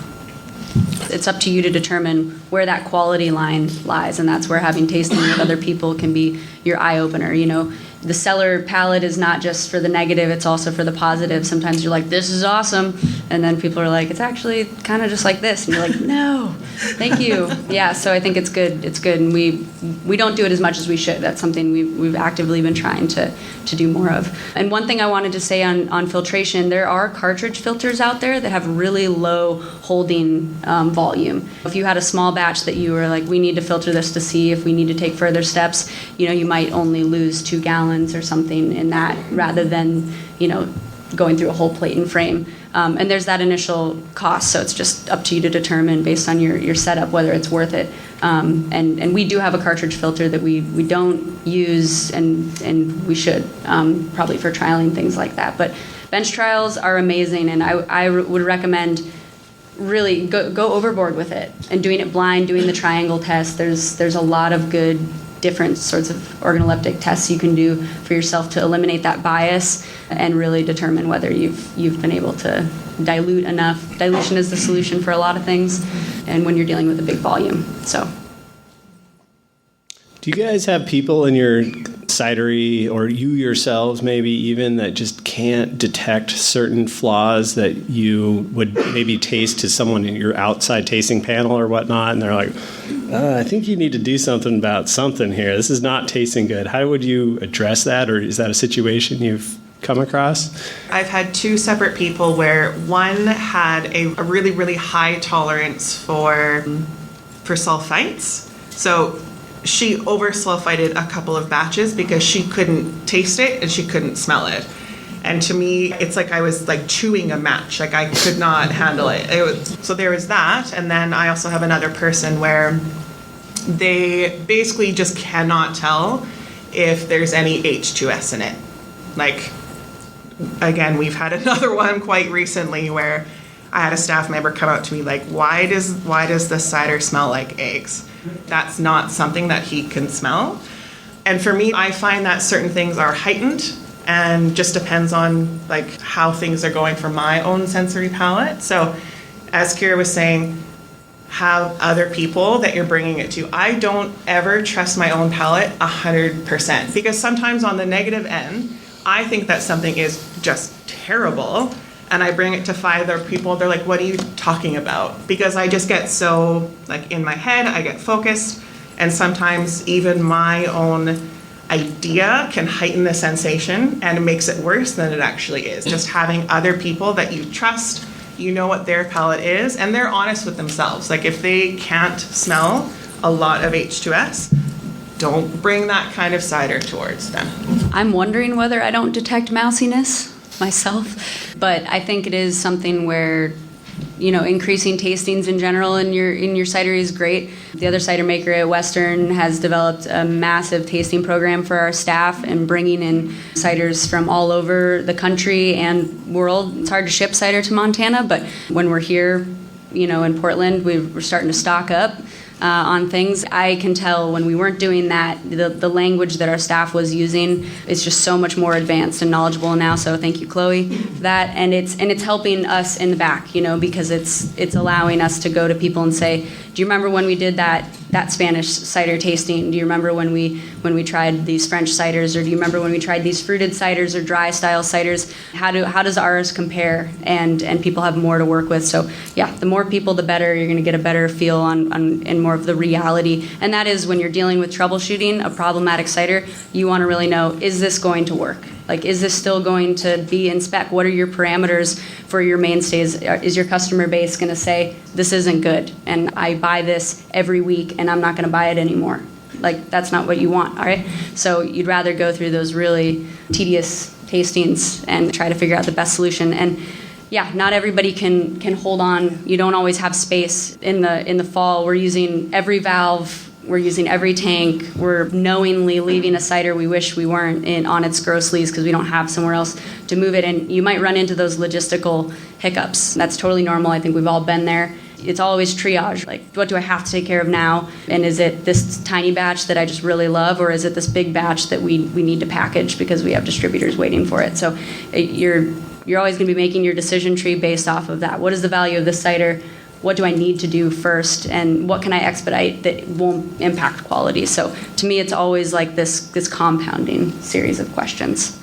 it's up to you to determine where that quality line lies, and that's where having tasting with other people can be your eye opener. The cellar palate is not just for the negative, it's also for the positive. Sometimes you're like, this is awesome, and then people are like, it's actually kind of just like this, and you're like, no, thank you. Yeah, so I think it's good, and we don't do it as much as we should. That's something we've actively been trying to do more of. And one thing I wanted to say on filtration, there are cartridge filters out there that have really low holding volume. If you had a small batch that you were like, we need to filter this to see if we need to take further steps, you might only lose 2 gallons or something in that, rather than going through a whole plate and frame. And there's that initial cost, so it's just up to you to determine based on your setup whether it's worth it. And we do have a cartridge filter that we don't use, and we should, probably for trialing things like that. But bench trials are amazing, and I would recommend really go overboard with it and doing it blind, doing the triangle test. There's a lot of good different sorts of organoleptic tests you can do for yourself to eliminate that bias and really determine whether you've been able to dilute enough. Dilution is the solution for a lot of things, and when you're dealing with a big volume. So, do you guys have people in your cidery, or you yourselves maybe even, that just can't detect certain flaws that you would maybe taste to someone in your outside tasting panel or whatnot, and they're like, I think you need to do something about something here. This is not tasting good. How would you address that, or is that a situation you've come across? I've had two separate people where one had a really, really high tolerance for sulfites. So she over-sulfited a couple of batches because she couldn't taste it and she couldn't smell it. And to me, it's like I was like chewing a match. Like I could not handle it. So there was that. And then I also have another person where they basically just cannot tell if there's any H2S in it. Like, again, we've had another one quite recently where I had a staff member come out to me like, why does the cider smell like eggs? That's not something that he can smell. And for me, I find that certain things are heightened and just depends on like how things are going for my own sensory palate. So as Kira was saying, have other people that you're bringing it to. I don't ever trust my own palate 100% because sometimes on the negative end, I think that something is just terrible, and I bring it to 5 other people. They're like, what are you talking about? Because I just get so like in my head, I get focused, and sometimes even my own idea can heighten the sensation and it makes it worse than it actually is. Just having other people that you trust, you know what their palate is, and they're honest with themselves. Like if they can't smell a lot of H2S, don't bring that kind of cider towards them. I'm wondering whether I don't detect mousiness myself, but I think it is something where, you know, increasing tastings in general in your cidery is great. The other cider maker at Western has developed a massive tasting program for our staff and bringing in ciders from all over the country and world. It's hard to ship cider to Montana, but when we're here, you know, in Portland, we're starting to stock up on things. I can tell when we weren't doing that, the language that our staff was using is just so much more advanced and knowledgeable now. So thank you, Chloe, for that. And it's helping us in the back, you know, because it's allowing us to go to people and say, do you remember when we did that Spanish cider tasting? Do you remember when we tried these French ciders, or do you remember when we tried these fruited ciders or dry style ciders? How does ours compare? And people have more to work with. So yeah, the more people, the better. You're going to get a better feel on and more of the reality. And that is when you're dealing with troubleshooting a problematic cider, you want to really know, is this going to work? Like, is this still going to be in spec? What are your parameters for your mainstays? Is your customer base going to say, this isn't good, and I buy this every week, and I'm not going to buy it anymore? Like, that's not what you want, all right? So you'd rather go through those really tedious tastings and try to figure out the best solution. And yeah, not everybody can hold on. You don't always have space. In the fall, we're using every valve. We're using every tank. We're knowingly leaving a cider we wish we weren't on its gross lees because we don't have somewhere else to move it. And you might run into those logistical hiccups. That's totally normal. I think we've all been there. It's always triage. Like, what do I have to take care of now? And is it this tiny batch that I just really love, or is it this big batch that we need to package because we have distributors waiting for it? So you're always going to be making your decision tree based off of that. What is the value of this cider? What do I need to do first, and what can I expedite that won't impact quality? So to me, it's always like this compounding series of questions.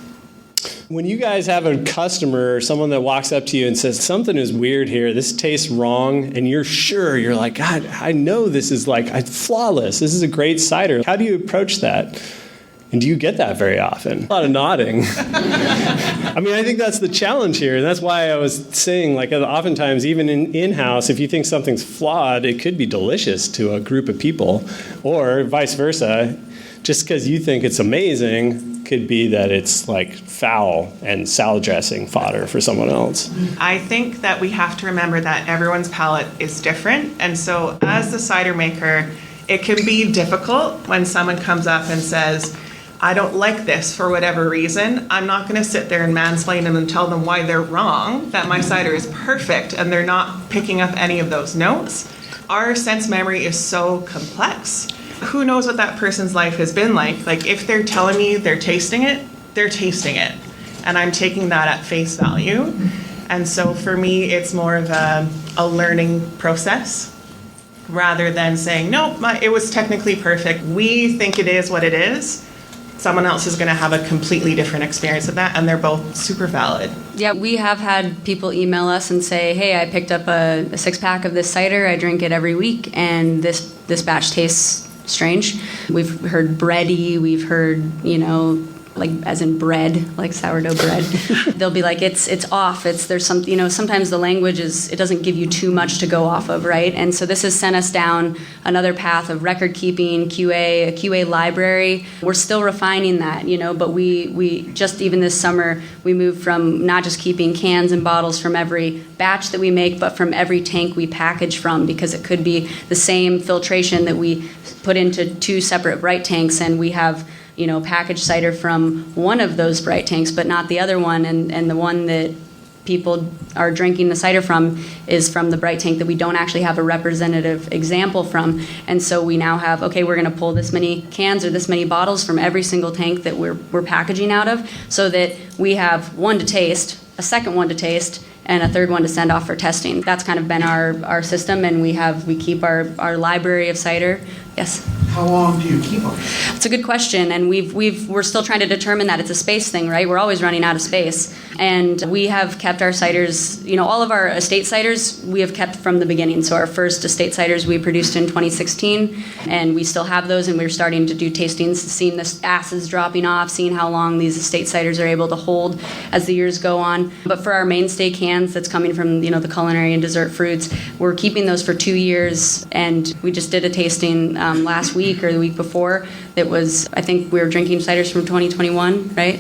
When you guys have a customer or someone that walks up to you and says, something is weird here, this tastes wrong, and you're like, God, I know this is like flawless. This is a great cider. How do you approach that? And do you get that very often? A lot of nodding. I mean, I think that's the challenge here. And that's why I was saying, like, oftentimes, even in-house, if you think something's flawed, it could be delicious to a group of people. Or vice versa. Just because you think it's amazing could be that it's, like, foul and salad dressing fodder for someone else. I think that we have to remember that everyone's palate is different. And so as the cider maker, it can be difficult when someone comes up and says, I don't like this for whatever reason. I'm not going to sit there and mansplain them and tell them why they're wrong, that my cider is perfect, and they're not picking up any of those notes. Our sense memory is so complex. Who knows what that person's life has been like? Like, if they're telling me they're tasting it, they're tasting it. And I'm taking that at face value. And so for me, it's more of a learning process rather than saying, no, it was technically perfect. We think it is what it is. someone else is going to have a completely different experience of that, and they're both super valid. Yeah, we have had people email us and say, hey, I picked up a 6-pack of this cider. I drink it every week, and this batch tastes strange. We've heard bready. We've heard, like as in bread, like sourdough bread. They'll be like, it's off. There's some, sometimes the language it doesn't give you too much to go off of, right? And so this has sent us down another path of record keeping, QA, a QA library. We're still refining that, but we just even this summer, we moved from not just keeping cans and bottles from every batch that we make, but from every tank we package from, because it could be the same filtration that we put into 2 separate bright tanks, and we have packaged cider from one of those bright tanks, but not the other one. And the one that people are drinking the cider from is from the bright tank that we don't actually have a representative example from. And so we now have, okay, we're going to pull this many cans or this many bottles from every single tank that we're packaging out of, so that we have one to taste, a second one to taste, and a third one to send off for testing. That's kind of been our system, and we keep our library of cider. Yes. How long do you keep them? It's a good question, and we're still trying to determine that. It's a space thing, right? We're always running out of space, and we have kept our ciders. All of our estate ciders we have kept from the beginning. So our first estate ciders we produced in 2016, and we still have those, and we're starting to do tastings, seeing the acids dropping off, seeing how long these estate ciders are able to hold as the years go on. But for our mainstay cans that's coming from the culinary and dessert fruits, we're keeping those for 2 years, and we just did a tasting last week or the week before that was, I think we were drinking ciders from 2021, right?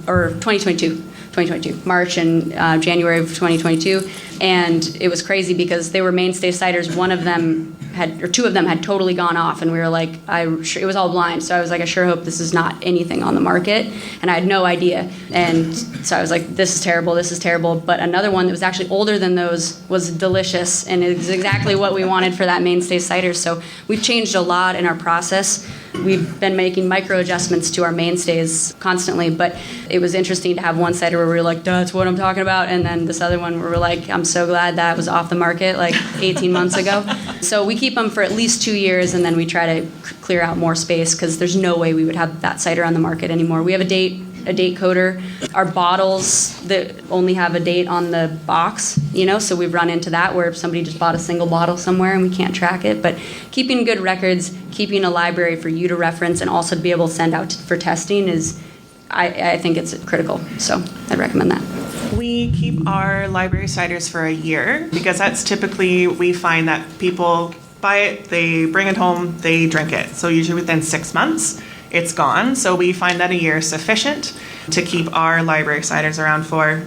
Or 2022, March and January of 2022. And it was crazy because they were mainstay ciders. Two of them had totally gone off, and we were like, it was all blind. So I was like, I sure hope this is not anything on the market. And I had no idea. And so I was like, this is terrible. But another one that was actually older than those was delicious, and it's exactly what we wanted for that mainstay cider. So we've changed a lot in our process. We've been making micro adjustments to our mainstays constantly, but it was interesting to have one cider where we were like, that's what I'm talking about, and then this other one where we're like, I'm so glad that was off the market like 18 months ago. So we keep them for at least 2 years, and then we try to clear out more space because there's no way we would have that cider on the market anymore. We have a date coder. Our bottles that only have a date on the box, so we've run into that where if somebody just bought a single bottle somewhere and we can't track it. But keeping good records, keeping a library for you to reference and also to be able to send out for testing is, I think it's critical. So I'd recommend that. We keep our library ciders for a year because that's typically, we find that people buy it, they bring it home, they drink it. So usually within 6 months, it's gone. So we find that a year is sufficient to keep our library ciders around for.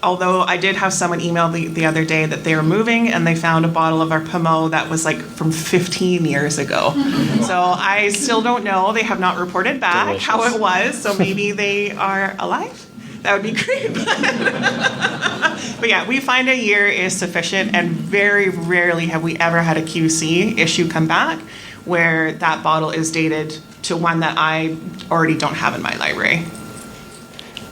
Although I did have someone email the other day that they were moving and they found a bottle of our Pommeau that was like from 15 years ago. So I still don't know. They have not reported back Delicious. how it was. So maybe they are alive. That would be great. But yeah, we find a year is sufficient, and very rarely have we ever had a QC issue come back where that bottle is dated to one that I already don't have in my library.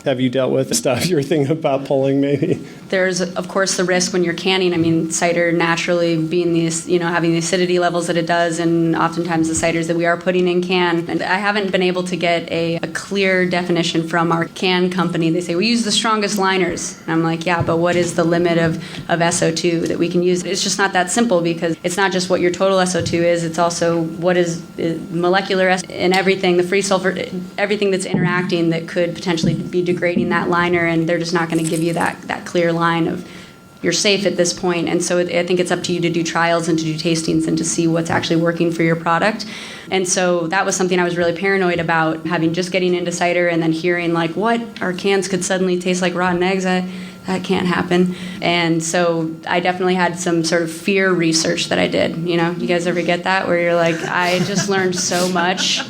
Have you dealt with stuff you're thinking about pulling maybe? There's, of course, the risk when you're canning. I mean, cider naturally being these, having the acidity levels that it does, and oftentimes the ciders that we are putting in can. And I haven't been able to get a clear definition from our can company. They say, we use the strongest liners. And I'm like, yeah, but what is the limit of SO2 that we can use? It's just not that simple, because it's not just what your total SO2 is, it's also what is molecular and everything, the free sulfur, everything that's interacting that could potentially be degrading that liner, and they're just not going to give you that clear line of you're safe at this point. And so I think it's up to you to do trials and to do tastings and to see what's actually working for your product. And so that was something I was really paranoid about, getting into cider and then hearing like, what, our cans could suddenly taste like rotten eggs. That can't happen. And so I definitely had some sort of fear research that I did. You guys ever get that where you're like, I just learned so much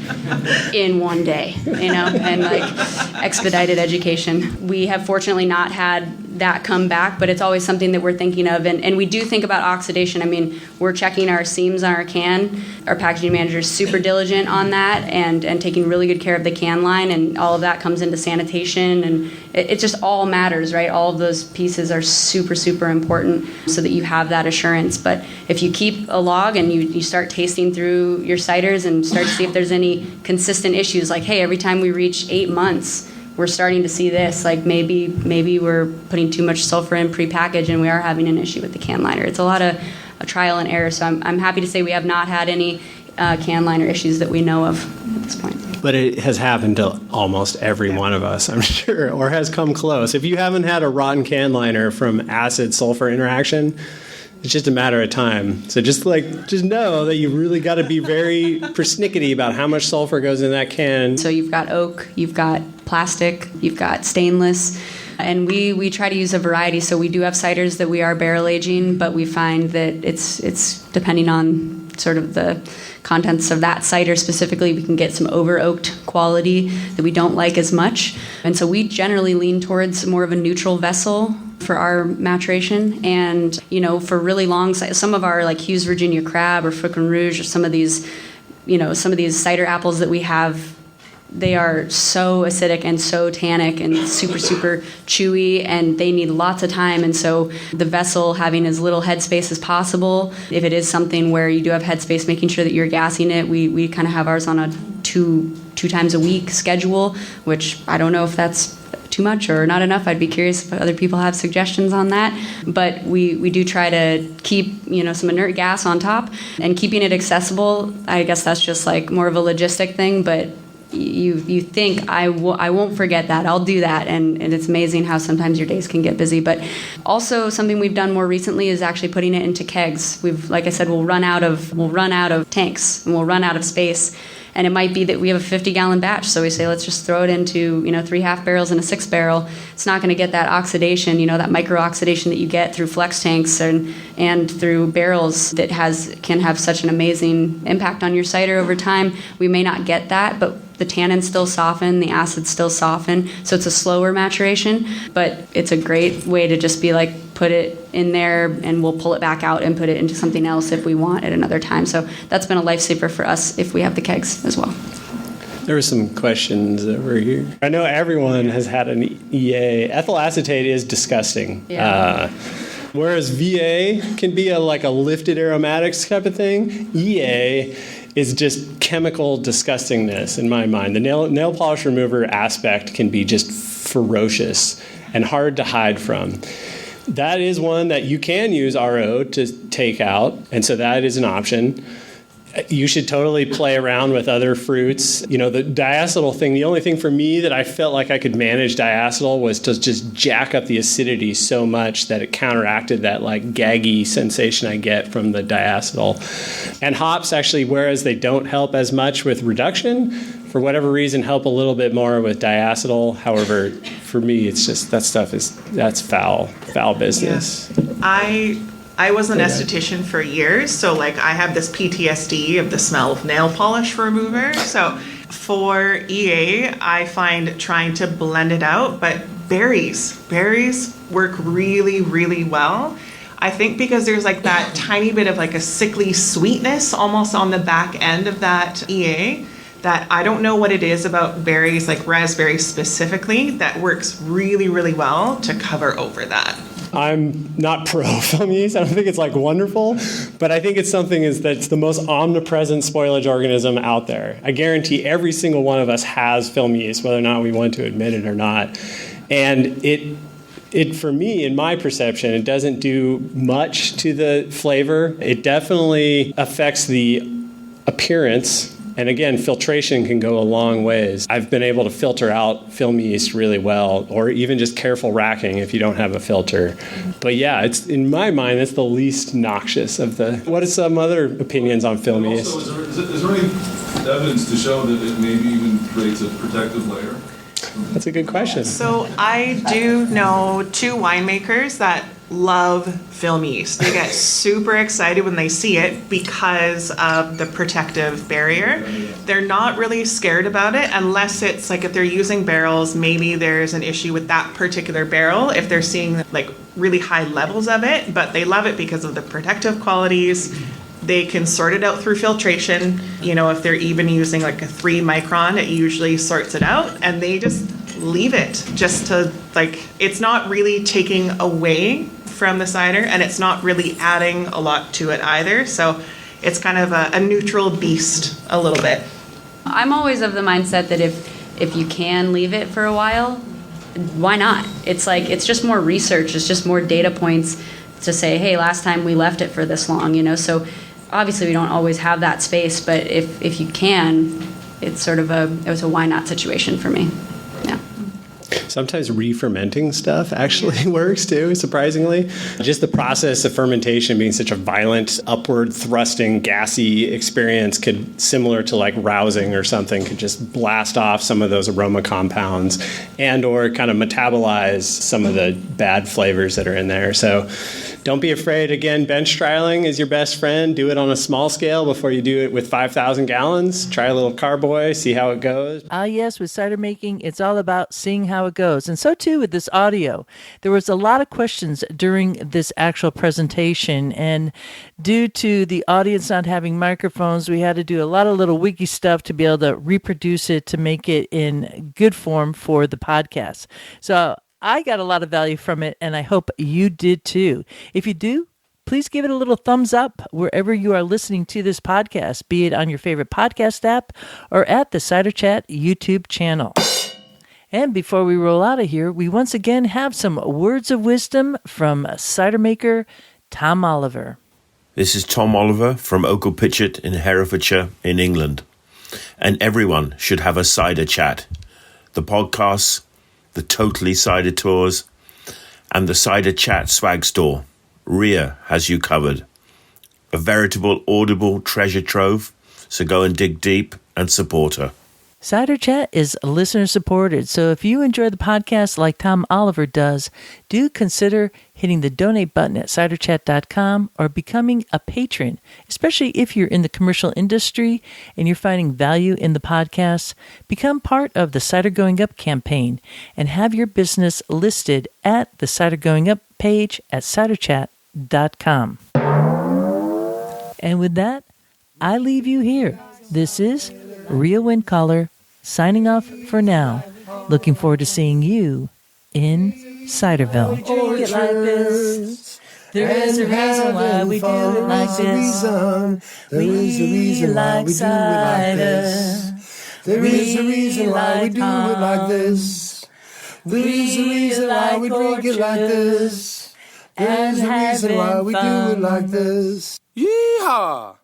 in one day, and like expedited education. We have fortunately not had that come back, but it's always something that we're thinking of. And we do think about oxidation. I mean, we're checking our seams on our can. Our packaging manager is super diligent on that and taking really good care of the can line, and all of that comes into sanitation it just all matters, right? All of those pieces are super, super important so that you have that assurance. But if you keep a log and you start tasting through your ciders and start to see if there's any consistent issues, like, hey, every time we reach 8 months, we're starting to see this, like maybe we're putting too much sulfur in pre-packaged and we are having an issue with the can liner. It's a lot of a trial and error. So I'm happy to say we have not had any can liner issues that we know of at this point. But it has happened to almost every one of us, I'm sure, or has come close. If you haven't had a rotten can liner from acid-sulfur interaction, it's just a matter of time. So just know that you really got to be very persnickety about how much sulfur goes in that can. So you've got oak, you've got plastic, you've got stainless, and we try to use a variety. So we do have ciders that we are barrel aging, but we find that it's depending on sort of the contents of that cider specifically, we can get some over-oaked quality that we don't like as much. And so we generally lean towards more of a neutral vessel for our maturation. And, for really long, some of our like Hughes Virginia Crab or Frickin' Rouge or some of these cider apples that we have, they are so acidic and so tannic and super, super chewy, and they need lots of time. And so the vessel having as little headspace as possible. If it is something where you do have headspace, making sure that you're gassing it. We kind of have ours on a two times a week schedule, which I don't know if that's too much or not enough. I'd be curious if other people have suggestions on that. But we do try to keep, some inert gas on top and keeping it accessible. I guess that's just like more of a logistic thing, but you think I won't forget that, I'll do that, and it's amazing how sometimes your days can get busy. But also something we've done more recently is actually putting it into kegs. Like I said, we'll run out of tanks and we'll run out of space, and it might be that we have a 50-gallon batch, so we say let's just throw it into 3 half barrels and a 6 barrel. It's not going to get that oxidation, that micro oxidation that you get through flex tanks and through barrels that can have such an amazing impact on your cider over time. We may not get that, but the tannins still soften, the acids still soften, so it's a slower maturation, but it's a great way to just be like, put it in there and we'll pull it back out and put it into something else if we want at another time. So that's been a lifesaver for us if we have the kegs as well. There were some questions over here. I know everyone has had an EA. Ethyl acetate is disgusting. Yeah. Whereas VA can be a lifted aromatics type of thing, EA is just chemical disgustingness in my mind. The nail polish remover aspect can be just ferocious and hard to hide from. That is one that you can use RO to take out, and so that is an option. You should totally play around with other fruits. The diacetyl thing, the only thing for me that I felt like I could manage diacetyl was to just jack up the acidity so much that it counteracted that gaggy sensation I get from the diacetyl. And hops actually, whereas they don't help as much with reduction, for whatever reason help a little bit more with diacetyl. However, for me, it's just that's foul business. Yeah. I was an esthetician for years, so I have this PTSD of the smell of nail polish remover. So for EA, I find trying to blend it out, but berries work really, really well. I think because there's that tiny bit of a sickly sweetness almost on the back end of that EA that I don't know what it is about berries, like raspberries specifically, that works really, really well to cover over that. I'm not pro film yeast. I don't think it's wonderful, but I think it's something that's the most omnipresent spoilage organism out there. I guarantee every single one of us has film yeast, whether or not we want to admit it or not. And it for me, in my perception, it doesn't do much to the flavor. It definitely affects the appearance. And again, filtration can go a long ways. I've been able to filter out film yeast really well, or even just careful racking if you don't have a filter. But yeah, it's in my mind, it's the least noxious of the... What are some other opinions on film yeast? Also, is there any evidence to show that it maybe even creates a protective layer? That's a good question. So I do know 2 winemakers that love film yeast. They get super excited when they see it because of the protective barrier. They're not really scared about it unless it's if they're using barrels, maybe there's an issue with that particular barrel if they're seeing really high levels of it, but they love it because of the protective qualities. They can sort it out through filtration. If they're even using a 3 micron, it usually sorts it out, and they just leave it just to, like, it's not really taking away from the cider, and it's not really adding a lot to it either. So it's kind of a neutral beast a little bit. I'm always of the mindset that if you can leave it for a while, why not? It's like, it's just more research. It's just more data points to say, hey, last time we left it for this long, you know? So obviously we don't always have that space, but if you can, it's sort of it was a why not situation for me. Yeah. Sometimes re-fermenting stuff actually works too, surprisingly. Just the process of fermentation being such a violent, upward thrusting, gassy experience could, similar to like rousing or something, could just blast off some of those aroma compounds and or kind of metabolize some of the bad flavors that are in there. So don't be afraid. Again, bench trialing is your best friend. Do it on a small scale before you do it with 5,000 gallons. Try a little carboy, see how it goes. Yes, with cider making, it's all about seeing how it goes. And so too with this audio. There was a lot of questions during this actual presentation, and due to the audience not having microphones, we had to do a lot of little wiki stuff to be able to reproduce it to make it in good form for the podcast. So I got a lot of value from it, and I hope you did too. If you do, please give it a little thumbs up wherever you are listening to this podcast, be it on your favorite podcast app or at the Cider Chat YouTube channel. And before we roll out of here, we once again have some words of wisdom from cider maker Tom Oliver. This is Tom Oliver from Oakle Pitchett in Herefordshire in England. And everyone should have a cider chat. The podcasts, the Totally Cider tours, and the Cider Chat swag store. Rhea has you covered. A veritable audible treasure trove, so go and dig deep and support her. Cider Chat is listener supported, so if you enjoy the podcast like Tom Oliver does, do consider hitting the donate button at ciderchat.com or becoming a patron, especially if you're in the commercial industry and you're finding value in the podcast. Become part of the Cider Going Up campaign and have your business listed at the Cider Going Up page at ciderchat.com. And with that, I leave you here. This is Rhea Windcaller signing off for now. Looking forward to seeing you in Ciderville. Drink it like this. There is a reason why we do it like this. There is a reason why we do it like this. There is a reason why we do it like this. There is a reason why we drink it like this. There is a reason why we do it like this. Yeehaw!